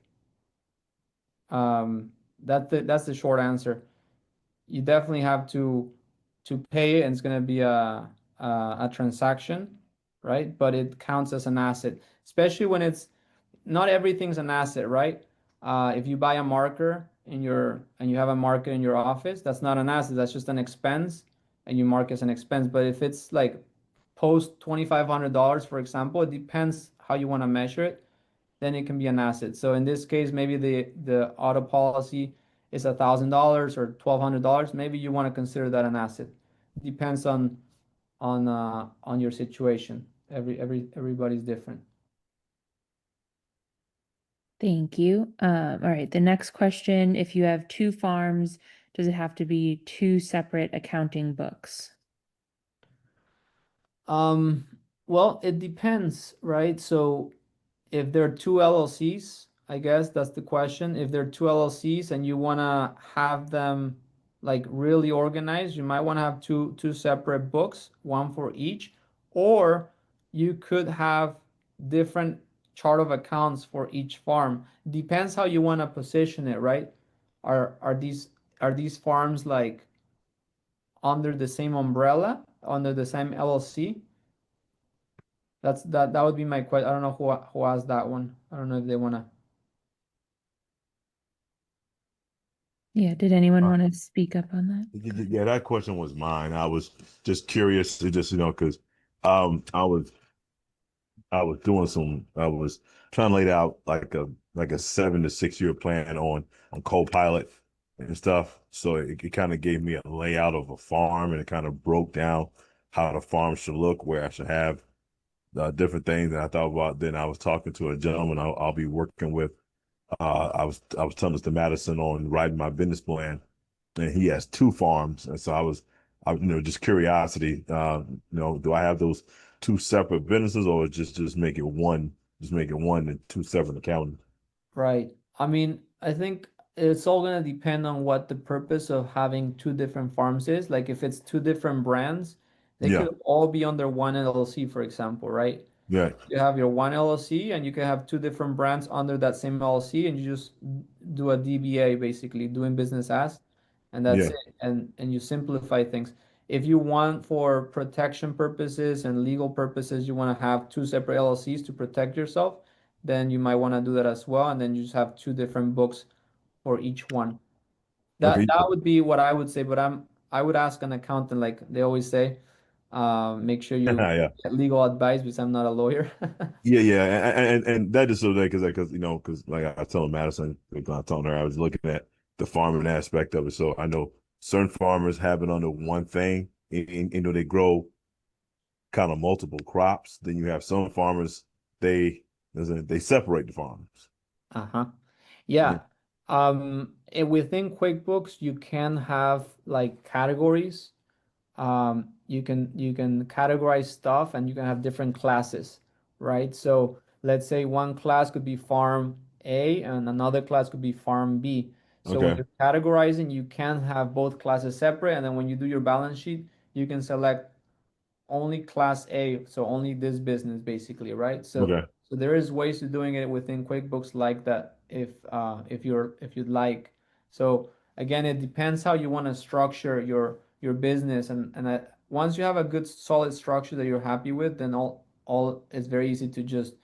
That's the short answer. You definitely have to pay it, and it's going to be a transaction, right? But it counts as an asset, especially when it's not everything's an asset, right? If you buy a marker and you have a marker in your office, that's not an asset. That's just an expense, and you mark as an expense. But if it's like post $2,500, for example, it depends how you want to measure it. Then it can be an asset. So in this case, maybe the auto policy is $1,000 or $1,200. Maybe you want to consider that an asset. Depends on your situation. Everybody's different. Thank you. All right, the next question, if you have two farms, does it have to be two separate accounting books? Well, it depends, right? So if there are two LLCs, I guess that's the question. If there are two LLCs and you want to have them like really organized, you might want to have two separate books, one for each, or you could have different chart of accounts for each farm. Depends how you want to position it, right? Are these farms like under the same umbrella, under the same LLC? That would be my question. I don't know who asked that one. I don't know if they wanna. Yeah, did anyone Uh, want to speak up on that? yeah, that question was mine. I was just curious to just, because I was doing I was trying to lay out like a 7 to 6 year plan on Copilot and stuff. So it kind of gave me a layout of a farm, and it kind of broke down how the farm should look, where I should have different things that I thought about. Then I was talking to a gentleman I'll be working with. I was telling Mr. Madison on writing my business plan, and he has 2 farms, and so just curiosity. Do I have those 2 separate businesses, or just make it one? Just make it one and 2 separate accountants. Right. I mean, I think it's all gonna depend on what the purpose of having two different farms is. Like if it's two different brands, they Yeah, could all be under one LLC, for example, right? yeah, You have your one LLC and you can have two different brands under that same LLC and you just do a DBA, basically doing business as, and that's yeah. it. And you simplify things. If you want for protection purposes and legal purposes, you want to have two separate LLCs to protect yourself, then you might want to do that as well. And then you just have two different books for each one. That Okay. that would be what I would say, but I would ask an accountant, like they always say, make sure you Yeah. get legal advice because I'm not a lawyer. Yeah, and that just so that because like I told Madison, like, I told her I was looking at the farming aspect of it. So I know certain farmers have it under one thing, and they grow kind of multiple crops. Then you have some farmers, they they separate the farms. Uh-huh. Yeah. Yeah. Within QuickBooks, you can have like categories. You can categorize stuff and you can have different classes, right? So let's say one class could be farm A and another class could be farm B. So when Okay. you're categorizing, you can have both classes separate, and then when you do your balance sheet, you can select only class A, so only this business basically, right? So Okay. so there is ways to doing it within QuickBooks like that if you'd like. So again, it depends how you want to structure your business and once you have a good solid structure that you're happy with, then all it's very easy to just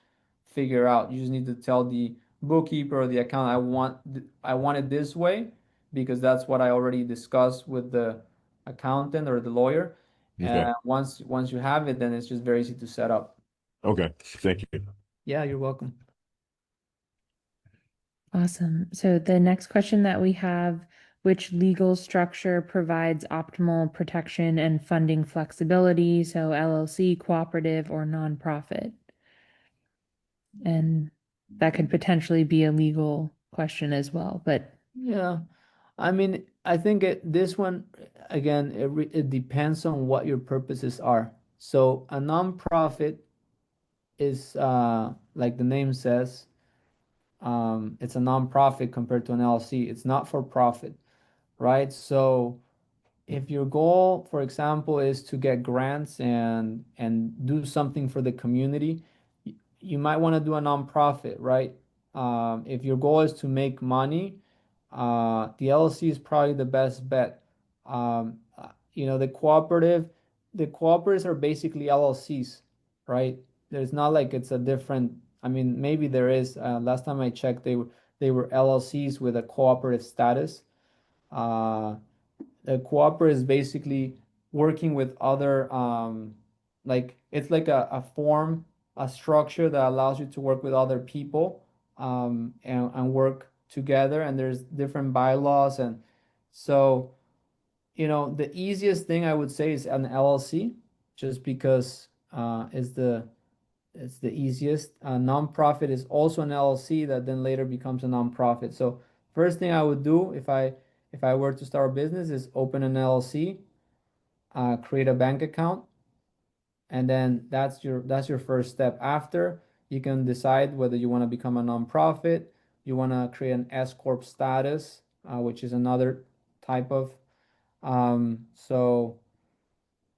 figure out. You just need to tell the bookkeeper or the accountant, I want it this way because that's what I already discussed with the accountant or the lawyer. Okay. Once you have it, then it's just very easy to set up. Okay. Thank you. Yeah, you're welcome. Awesome. So the next question that we have, which legal structure provides optimal protection and funding flexibility? So LLC, cooperative, or nonprofit? And that could potentially be a legal question as well, but Yeah. I mean, I think this one, again, it depends on what your purposes are. So a nonprofit is like the name says, it's a nonprofit compared to an LLC. It's not for profit, right? So if your goal, for example, is to get grants and do something for the community, you might want to do a nonprofit, right? If your goal is to make money, the LLC is probably the best bet. The cooperatives are basically LLCs, right? There's not like it's a different. I mean, maybe there is. Last time I checked, they were LLCs with a cooperative status. Uh, a cooperative is basically working with other like it's like a form, a structure that allows you to work with other people and work together, and there's different bylaws. And so the easiest thing I would say is an LLC, just because it's the easiest. A nonprofit is also an LLC that then later becomes a nonprofit. So first thing I would do if I were to start a business is open an LLC, create a bank account, and then that's your first step. After, you can decide whether you want to become a nonprofit, you want to create an S corp status, which is another type of. So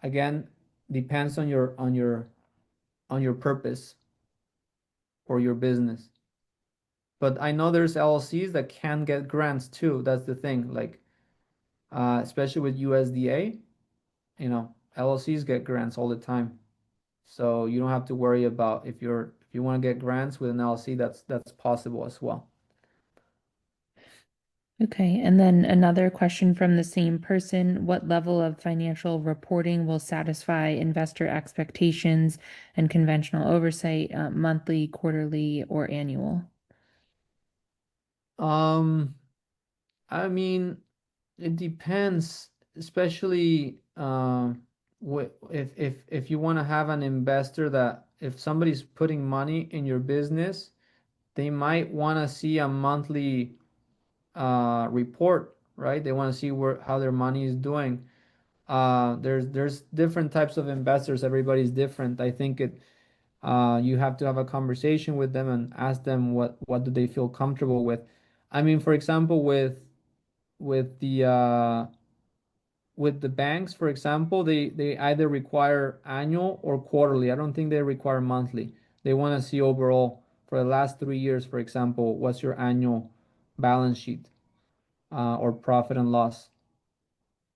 again, depends on your purpose for your business. But I know there's LLCs that can get grants too. That's the thing, like especially with USDA. LLCs get grants all the time. So you don't have to worry about if you want to get grants with an LLC, that's possible as well. Okay, and then another question from the same person. What level of financial reporting will satisfy investor expectations and conventional oversight, monthly, quarterly, or annual? I mean, it depends, especially if you want to have an investor that if somebody's putting money in your business, they might want to see a monthly report, right? They want to see how their money is doing. There's different types of investors. Everybody's different. I think you have to have a conversation with them and ask them what do they feel comfortable with. I mean, for example, with the uh, with the banks, for example, they either require annual or quarterly. I don't think they require monthly. They want to see overall for the last 3 years, for example, what's your annual balance sheet or profit and loss,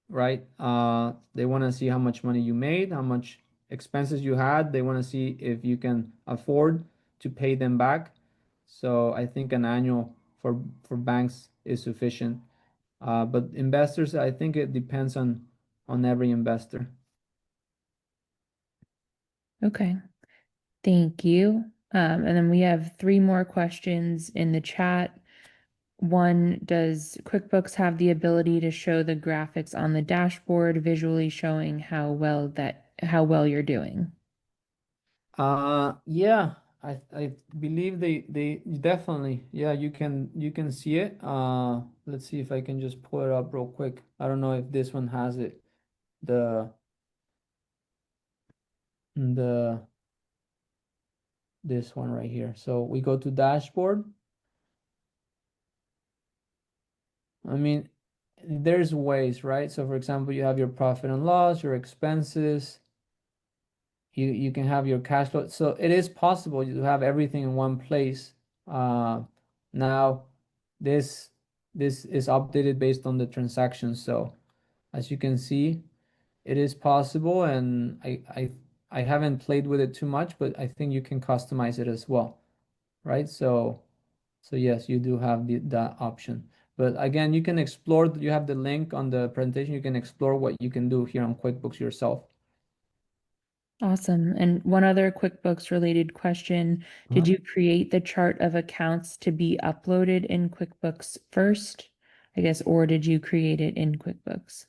right? They want to see how much money you made, how much expenses you had. They want to see if you can afford to pay them back. So I think an annual for banks is sufficient. But investors, I think it depends on every investor. Okay, thank you. And then we have three more questions in the chat. One, does QuickBooks have the ability to show the graphics on the dashboard, visually showing how well you're doing? Yeah, I believe they definitely, yeah, you can see it. Let's see if I can just pull it up real quick. I don't know if this one has it. The the this one right here. So we go to dashboard. I mean, there's ways, right? So for example, you have your profit and loss, your expenses. You can have your cash flow. So it is possible to have everything in one place. Now this this is updated based on the transactions. So as you can see, it is possible, and I haven't played with it too much, but I think you can customize it as well, right? So yes, you do have that option. But again, you can explore, you have the link on the presentation, you can explore what you can do here on QuickBooks yourself. Awesome. And one other QuickBooks related question. Did Uh-huh. you create the chart of accounts to be uploaded in QuickBooks first, I guess, or did you create it in QuickBooks?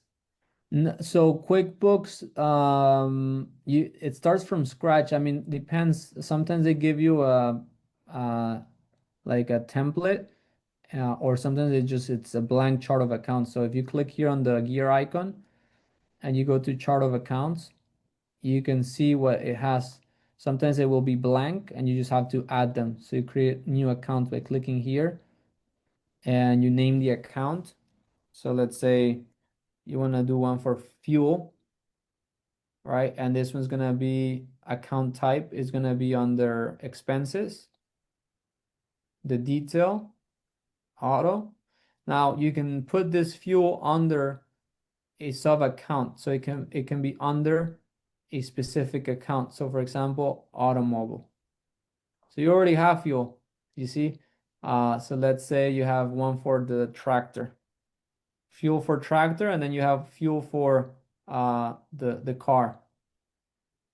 So QuickBooks, it starts from scratch. I mean, depends. Sometimes they give you uh, like a template, or sometimes it's a blank chart of accounts. So if you click here on the gear icon and you go to chart of accounts, you can see what it has. Sometimes it will be blank and you just have to add them. So you create new account by clicking here and you name the account. So let's say you want to do one for fuel, right? And this one's gonna be account type is gonna be under expenses, the detail, auto. Now you can put this fuel under a sub account, so it can be under a specific account. So for example, automobile. So you already have fuel, you see? So let's say you have one for the tractor, fuel for tractor, and then you have fuel for the car.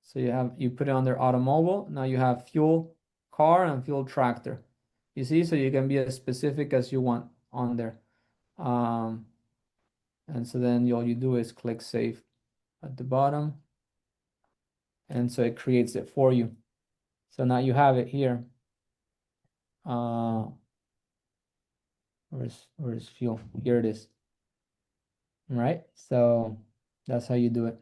So you put it under automobile. Now you have fuel car and fuel tractor. You see, so you can be as specific as you want on there. Um, and so then all you do is click save at the bottom. And so it creates it for you. So now you have it here. Where's fuel? Here it is. All right. So that's how you do it.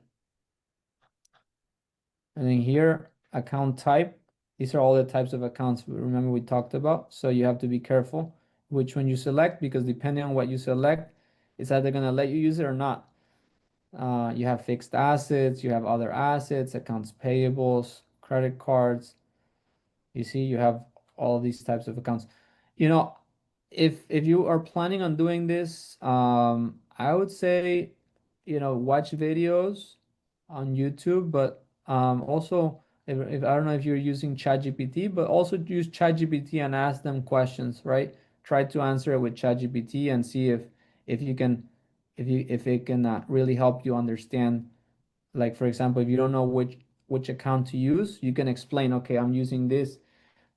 And then here, account type. These are all the types of accounts remember we talked about. So you have to be careful which one you select, because depending on what you select, it's either going to let you use it or not. You have fixed assets, you have other assets, accounts payables, credit cards. You see, you have all of these types of accounts. You know, if you are planning on doing this, I would say, watch videos on YouTube, but also if I don't know if you're using ChatGPT, but also use ChatGPT and ask them questions, right? Try to answer it with ChatGPT and see if you can if it can really help you understand. Like for example, if you don't know which account to use, you can explain, okay, I'm using this,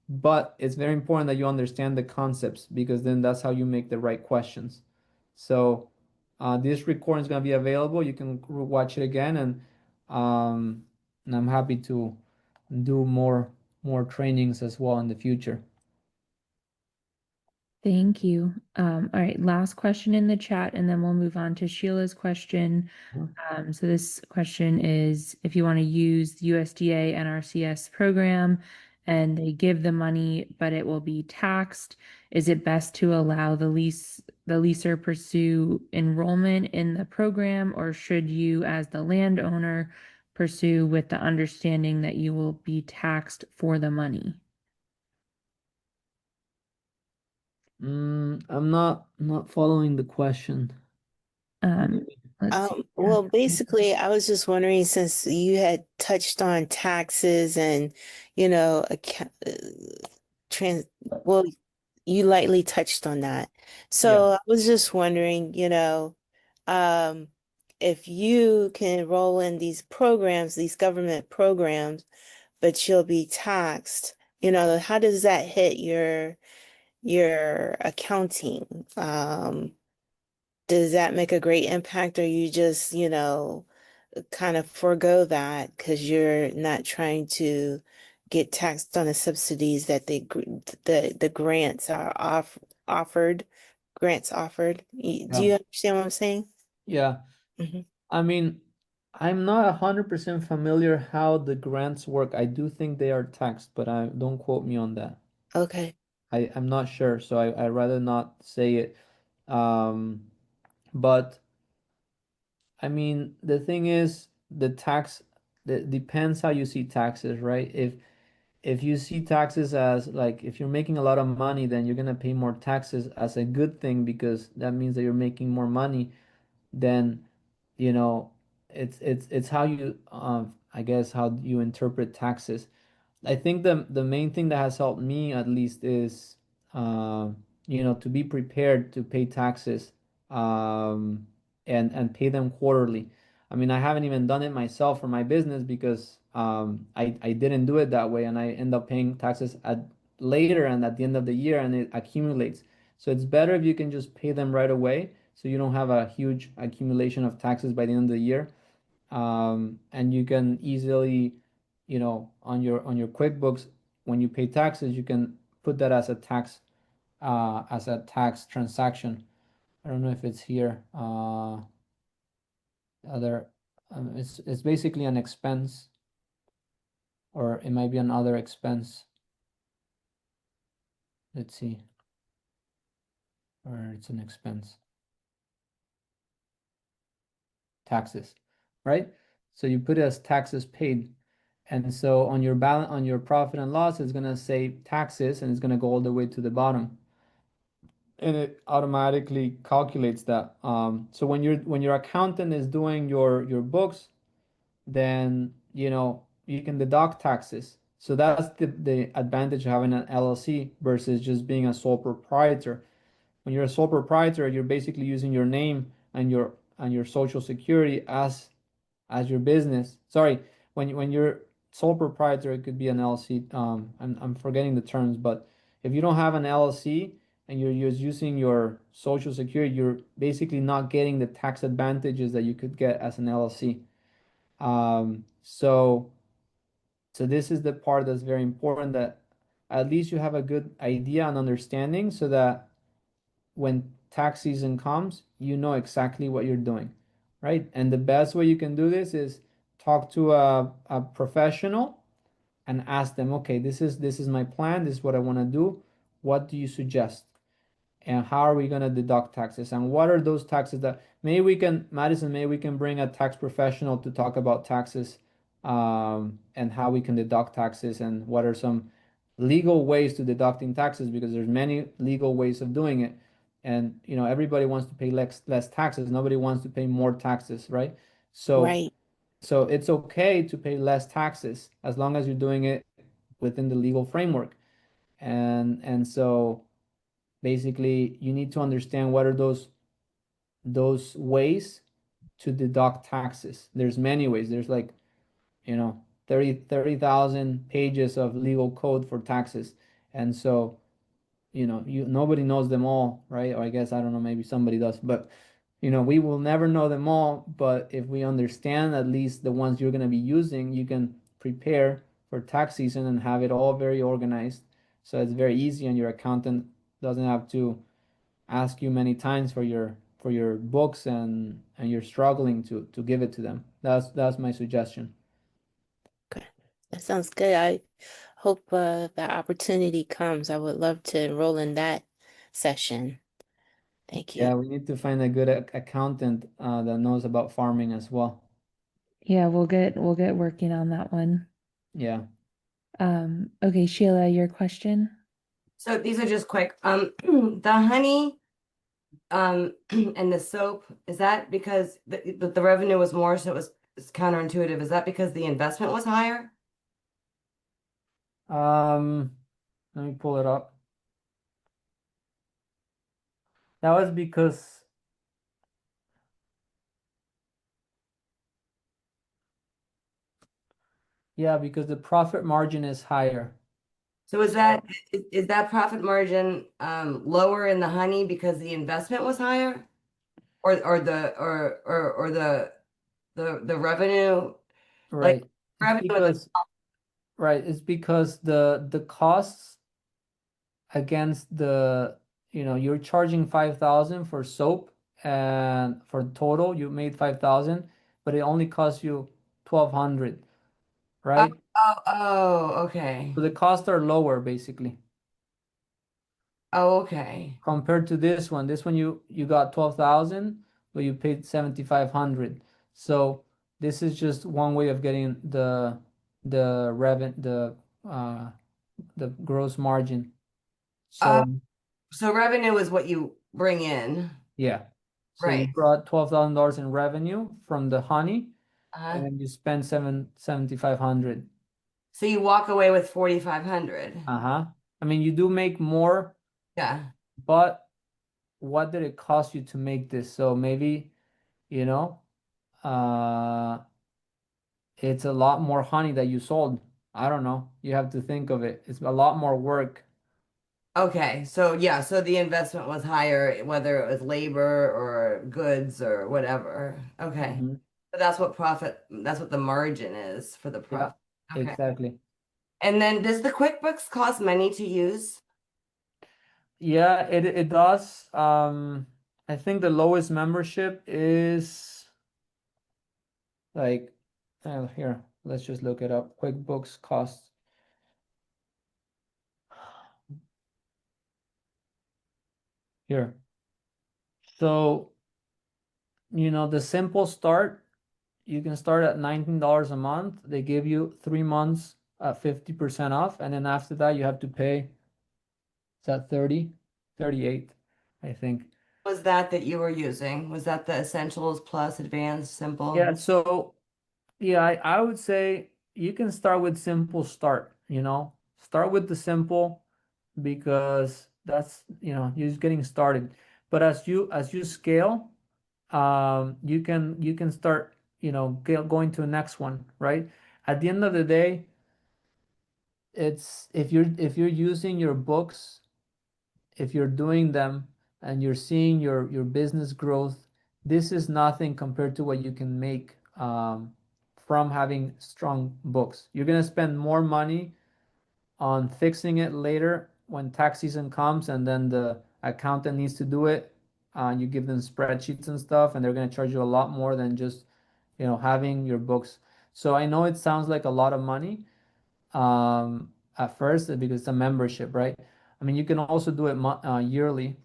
but it's very important that you understand the concepts because then that's how you make the right questions. So this recording is going to be available. You can watch it again, um, and I'm happy to do more trainings as well in the future. Thank you. All right, last question in the chat, and then we'll move on to Sheila's question. So this question is, if you want to use the USDA NRCS program and they give the money, but it will be taxed, is it best to allow the leaser pursue enrollment in the program, or should you, as the landowner, pursue with the understanding that you will be taxed for the money? I'm not following the question. Let's see. Well, basically, I was just wondering, since you had touched on taxes and, account, well, you lightly touched on that. So I was just wondering, um, if you can enroll in these programs, these government programs, but you'll be taxed, how does that hit your accounting? Does that make a great impact, or you just, kind of forego that because you're not trying to get taxed on the subsidies that the grants are offered, grants offered? Do you understand what I'm saying? Yeah. Hmm. I mean, I'm not 100% familiar how the grants work. I do think they are taxed, but I don't quote me on that. Okay. I'm not sure, so I'd rather not say it. Um, but I mean, the thing is, the tax, that depends how you see taxes, right? If you see taxes as like if you're making a lot of money, then you're gonna pay more taxes as a good thing because that means that you're making more money. Then, you know, it's how you I guess how you interpret taxes. I think the main thing that has helped me at least is uh, to be prepared to pay taxes um, and pay them quarterly. I mean, I haven't even done it myself for my business because I didn't do it that way, and I end up paying taxes at later and at the end of the year, and it accumulates. So it's better if you can just pay them right away, so you don't have a huge accumulation of taxes by the end of the year, and you can easily, on your QuickBooks, when you pay taxes, you can put that as a tax transaction. I don't know if it's here. Other, it's basically an expense, or it might be another expense. Let's see, or it's an expense. Taxes, right? So you put it as taxes paid. And so on your balance, on your profit and loss, it's gonna say taxes, and it's gonna go all the way to the bottom, and it automatically calculates that. So when your accountant is doing your books, then you can deduct taxes. So that's the advantage of having an LLC versus just being a sole proprietor. When you're a sole proprietor, you're basically using your name and your social security as your business. Sorry, when you're sole proprietor, it could be an LLC. I'm forgetting the terms, but if you don't have an LLC and you're just using your social security, you're basically not getting the tax advantages that you could get as an LLC. So this is the part that's very important, that at least you have a good idea and understanding so that when tax season comes, you know exactly what you're doing, right? And the best way you can do this is talk to a professional and ask them, okay, this is my plan, this is what I want to do. What do you suggest? And how are we going to deduct taxes? And what are those taxes that maybe we can, Madison, maybe we can bring a tax professional to talk about taxes, and how we can deduct taxes and what are some legal ways to deducting taxes, because there's many legal ways of doing it. And everybody wants to pay less taxes. Nobody wants to pay more taxes, right? So Right. So it's okay to pay less taxes as long as you're doing it within the legal framework. And so basically you need to understand what are those ways to deduct taxes. There's many ways. There's like, 30,000 pages of legal code for taxes. And so, nobody knows them all, right? Or I guess, I don't know, maybe somebody does, but we will never know them all. But if we understand at least the ones you're going to be using, you can prepare for tax season and have it all very organized. So it's very easy, and your accountant doesn't have to ask you many times for your books, and you're struggling to give it to them. That's my suggestion. Okay, that sounds good. I hope that opportunity comes. I would love to enroll in that session. Thank you. Yeah, we need to find a good accountant that knows about farming as well. Yeah, we'll get working on that one. Yeah. Okay, Sheila, your question? So these are just quick. The honey, and the soap, is that because the revenue was more, so it's counterintuitive? Is that because the investment was higher? Let me pull it up. That was because because the profit margin is higher. So is that profit margin lower in the honey because the investment was higher? Or the revenue, Right. It's revenue because it's because the costs against you're charging 5,000 for soap, and for total you made 5,000, but it only costs you 1,200, right? okay. So the costs are lower basically. Oh, okay. Compared to this one. This one you got 12,000, but you paid 7,500. So this is just one way of getting the revenue, the gross margin. So So revenue is what you bring in. yeah. So you Right. brought $12,000 in revenue from the honey, Uh-huh. and you spend 7,500. So you walk away with 4,500. I mean, you do make more, Yeah. but what did it cost you to make this? So maybe, you know, uh, it's a lot more honey that you sold. I don't know. You have to think of it. It's a lot more work. Okay. So yeah, so the investment was higher, whether it was labor or goods or whatever. Okay. Mhm. So that's what the margin is for the Yeah, profit. Okay. exactly. And then does the QuickBooks cost money to use? Yeah, it does. I think the lowest membership is like, here, let's just look it up. QuickBooks costs. Here. So, the simple start, you can start at $19 a month. They give you 3 months at 50% off. And then after that, you have to pay, is that 30, 38, I think. Was that you were using? Was that the Essentials Plus Advanced Simple? Yeah, so yeah, I would say you can start with simple start, start with the simple, because that's, you're just getting started. But as you scale, you can start, going to the next one, right? At the end of the day, it's if you're using your books, if you're doing them and you're seeing your business growth, this is nothing compared to what you can make from having strong books. You're gonna spend more money on fixing it later when tax season comes, and then the accountant needs to do it. You give them spreadsheets and stuff, and they're gonna charge you a lot more than just having your books. So I know it sounds like a lot of money, at first, because it's a membership, right? I mean, you can also do it yearly,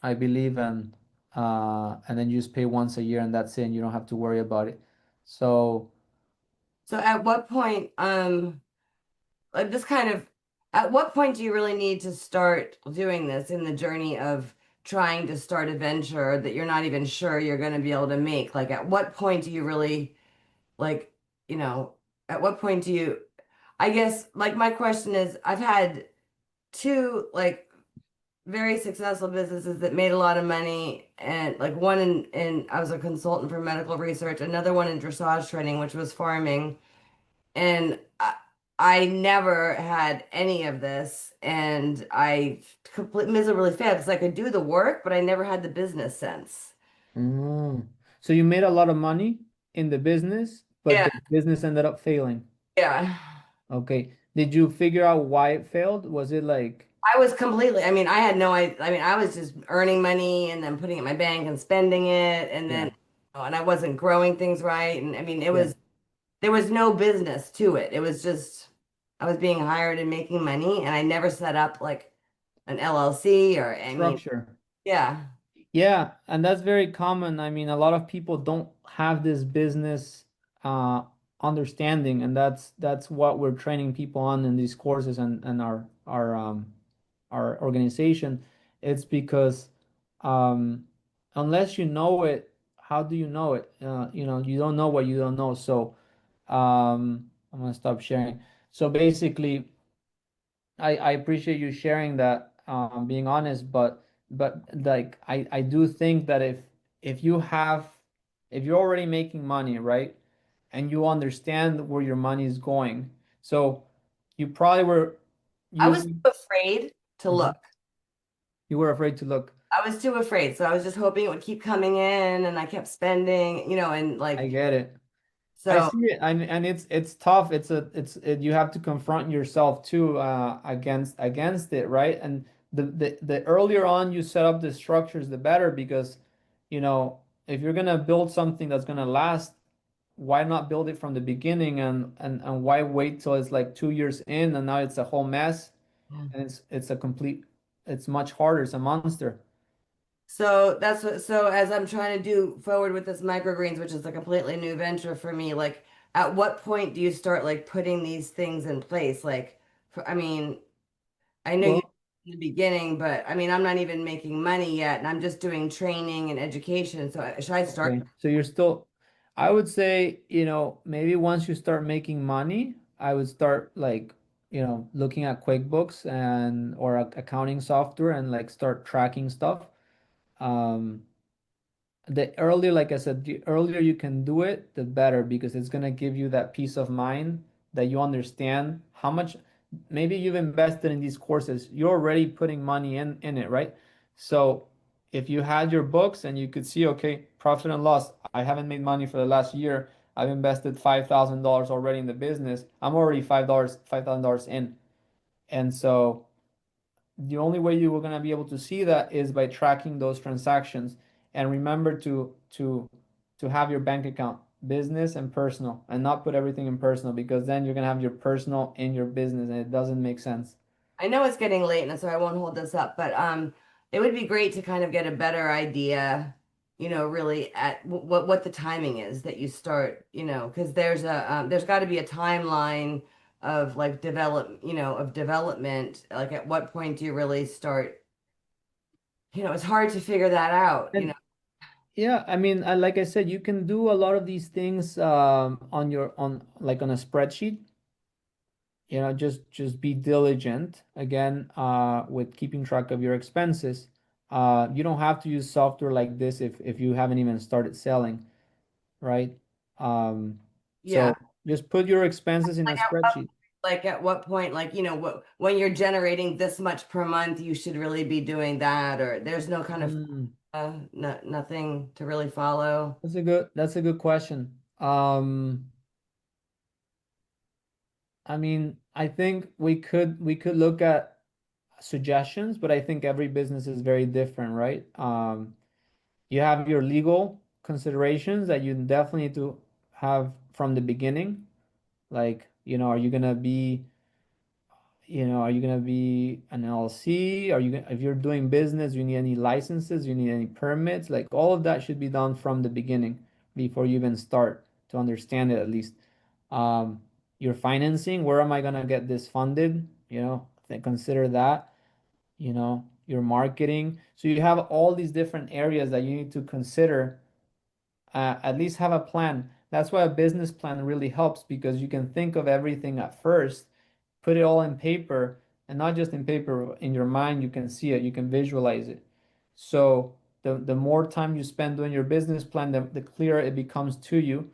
I believe, and then you just pay once a year, and that's it, and you don't have to worry about it. So At what point, like this kind of, at what point do you really need to start doing this in the journey of trying to start a venture that you're not even sure you're going to be able to make? Like, at what point do you really like, at what point do you, I guess, like, my question is, I've had two, like, very successful businesses that made a lot of money, and like one in I was a consultant for medical research, another one in dressage training, which was farming. And I never had any of this, and I completely miserably failed because I could do the work, but I never had the business sense. Mm. So you made a lot of money in the business, but Yeah, the business ended up failing. yeah. Okay. Did you figure out why it failed? Was it like, I was completely, I mean, I had no idea. I mean, I was just earning money and then putting it in my bank and spending it, and yeah, then, and I wasn't growing things right. And I mean, yeah, there was no business to it. It was just, I was being hired and making money, and I never set up like an LLC or, I mean, structure? yeah. Yeah, and that's very common. I mean, a lot of people don't have this business uh understanding, and that's what we're training people on in these courses and our organization. It's because unless you know it, how do you know it? You don't know what you don't know. So I'm gonna stop sharing. So basically, I appreciate you sharing that, being honest, but like I do think that if you have if you're already making money, right, and you understand where your money is going, so you probably were I was using. too afraid to Mhm. look. You were afraid to look. I was too afraid. So I was just hoping it would keep coming in, and I kept spending, and I like, get it. I so see it, and it's tough. You have to confront yourself too, against it, right? And the earlier on you set up the structures, the better, because if you're gonna build something that's gonna last, why not build it from the beginning, and why wait till it's like 2 years in and now it's a whole mess, and it's much harder. It's a monster. that's what, so as I'm trying to do forward with this microgreens, which is a completely new venture for me, like, at what point do you start like putting these things in place? Like, I mean, I know you Well, in the beginning, but I mean, I'm not even making money yet, and I'm just doing training and education. So should I start? okay. So you're still, I would say, maybe once you start making money, I would start like, looking at QuickBooks and or accounting software and like start tracking stuff. Um, the earlier, like I said, the earlier you can do it, the better, because it's gonna give you that peace of mind that you understand how much maybe you've invested in these courses. You're already putting money in it, right? So if you had your books and you could see, okay, profit and loss, I haven't made money for the last year. I've invested $5,000 already in the business. I'm already $5,000 in. And so the only way you were going to be able to see that is by tracking those transactions. And remember to have your bank account business and personal, and not put everything in personal, because then you're going to have your personal in your business and it doesn't make sense. I know it's getting late, and so I won't hold this up, but it would be great to kind of get a better idea, really at what the timing is that you start, because there's got to be a timeline of like of development. Like, at what point do you really start? It's hard to figure that out. And yeah, I mean, like I said, you can do a lot of these things on like on a spreadsheet. Just be diligent again, with keeping track of your expenses. You don't have to use software like this if you haven't even started selling, right? Um, Yeah. so just put your expenses in a spreadsheet. Like, at what point, like, when you're generating this much per month, you should really be doing that, or there's no kind of Mm, nothing to really follow. that's a good question. I mean, I think we could look at suggestions, but I think every business is very different, right? You have your legal considerations that you definitely need to have from the beginning. Like, are you gonna be an LLC? If you're doing business, you need any licenses, you need any permits, like all of that should be done from the beginning before you even start to understand it at least. Um, your financing, where am I gonna get this funded? Consider that, your marketing. So you have all these different areas that you need to consider, at least have a plan. That's why a business plan really helps, because you can think of everything at first, put it all in paper, and not just in paper, in your mind, you can see it, you can visualize it. So the more time you spend doing your business plan, the clearer it becomes to you,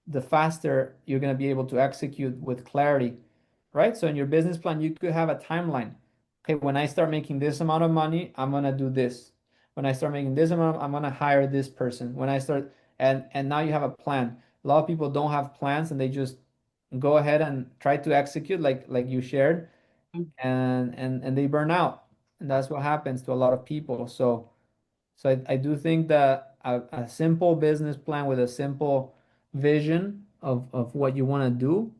the faster you're going to be able to execute with clarity, right? So in your business plan, you could have a timeline. Okay, when I start making this amount of money, I'm going to do this. When I start making this amount, I'm going to hire this person. When I start, and now you have a plan. A lot of people don't have plans, and they just go ahead and try to execute like you shared, and they burn out. And that's what happens to a lot of people. So I do think that a simple business plan with a simple vision of what you want to do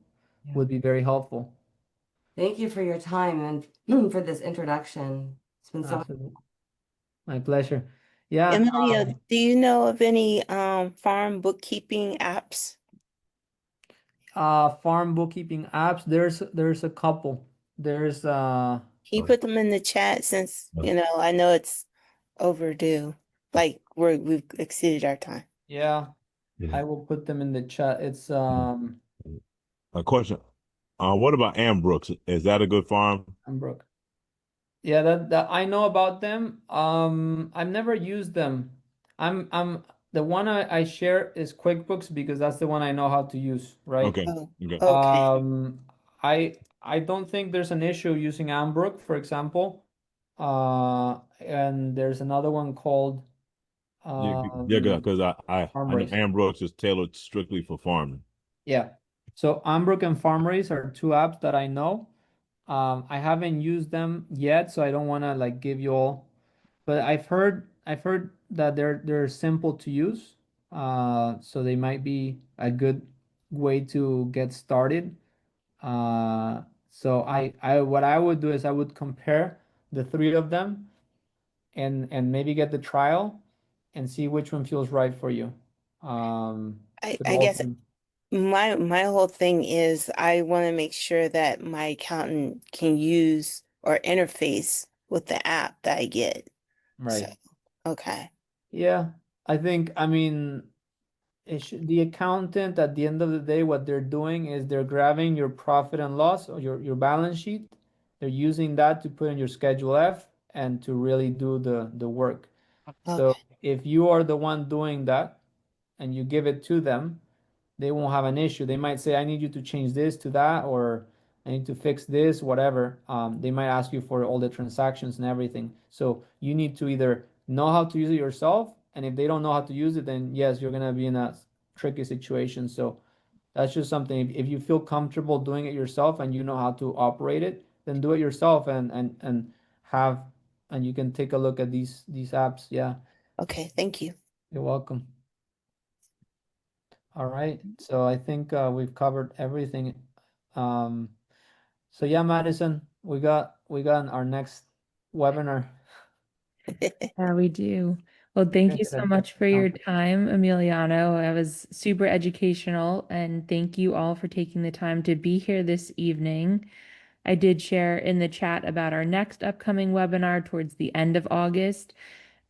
Yeah. would be very helpful. Thank you for your time and for this introduction. It's been so Absolutely. My pleasure. Yeah, Emilio, do you know of any farm bookkeeping apps? farm bookkeeping apps, there's a couple. There's Can you put them in the chat since, I know it's overdue. Like we've exceeded our time. yeah, Yeah. I will put them in the chat. It's A question. What about Ambrooks? Is that a good farm? Brook. Yeah, that I know about them. I've never used them. I'm the one I share is QuickBooks, because that's the one I know how to use, right? Okay. Oh, Okay. okay. I don't think there's an issue using Ambrook, for example. And there's another one called Yeah, yeah, because I know FarmRace. Ambrooks is tailored strictly for farming. Yeah. So Ambrook and FarmRace are two apps that I know. I haven't used them yet, so I don't want to like give you all, but I've heard that they're simple to use. So they might be a good way to get started. So I what I would do is I would compare the three of them, and maybe get the trial and see which one feels right for you. To I go guess through. my whole thing is I want to make sure that my accountant can use or interface with the app that I get. So, Right. okay. Yeah. I mean, the accountant at the end of the day, what they're doing is they're grabbing your profit and loss, or your balance sheet. They're using that to put in your Schedule F and to really do the work. So Okay. if you are the one doing that and you give it to them, they won't have an issue. They might say, I need you to change this to that, or I need to fix this, whatever. They might ask you for all the transactions and everything. So you need to either know how to use it yourself, and if they don't know how to use it, then yes, you're gonna be in a tricky situation. So that's just something. If you feel comfortable doing it yourself and you know how to operate it, then do it yourself, have and you can take a look at these apps. Yeah, Okay, thank you. you're welcome. All right, so I think we've covered everything. Um, so yeah, Madison, we got our next webinar. Yeah, we do. Well, thank you so much for your time, Emiliano. It was super educational, and thank you all for taking the time to be here this evening. I did share in the chat about our next upcoming webinar towards the end of August.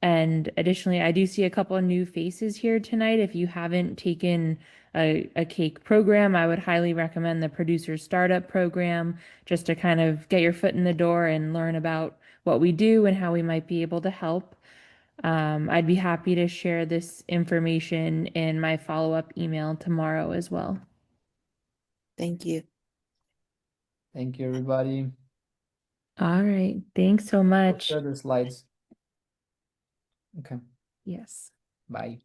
And additionally, I do see a couple of new faces here tonight. If you haven't taken a CAIC program, I would highly recommend the Producer Startup Program, just to kind of get your foot in the door and learn about what we do and how we might be able to help. I'd be happy to share this information in my follow-up email tomorrow as well. Thank you. Thank you, everybody. All right. Thanks so much. Share the slides. Okay. Yes. Bye.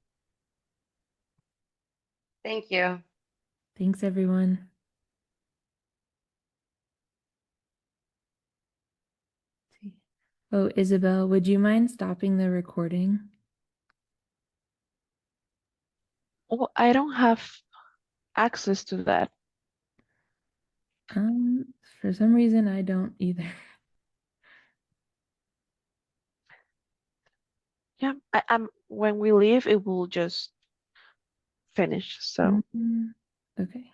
Thank you. Thanks, everyone. Oh, Isabel, would you mind stopping the recording? Oh, I don't have access to that. For some reason, I don't either. Yeah, I'm when we leave, it will just finish. So. Mhm. Okay.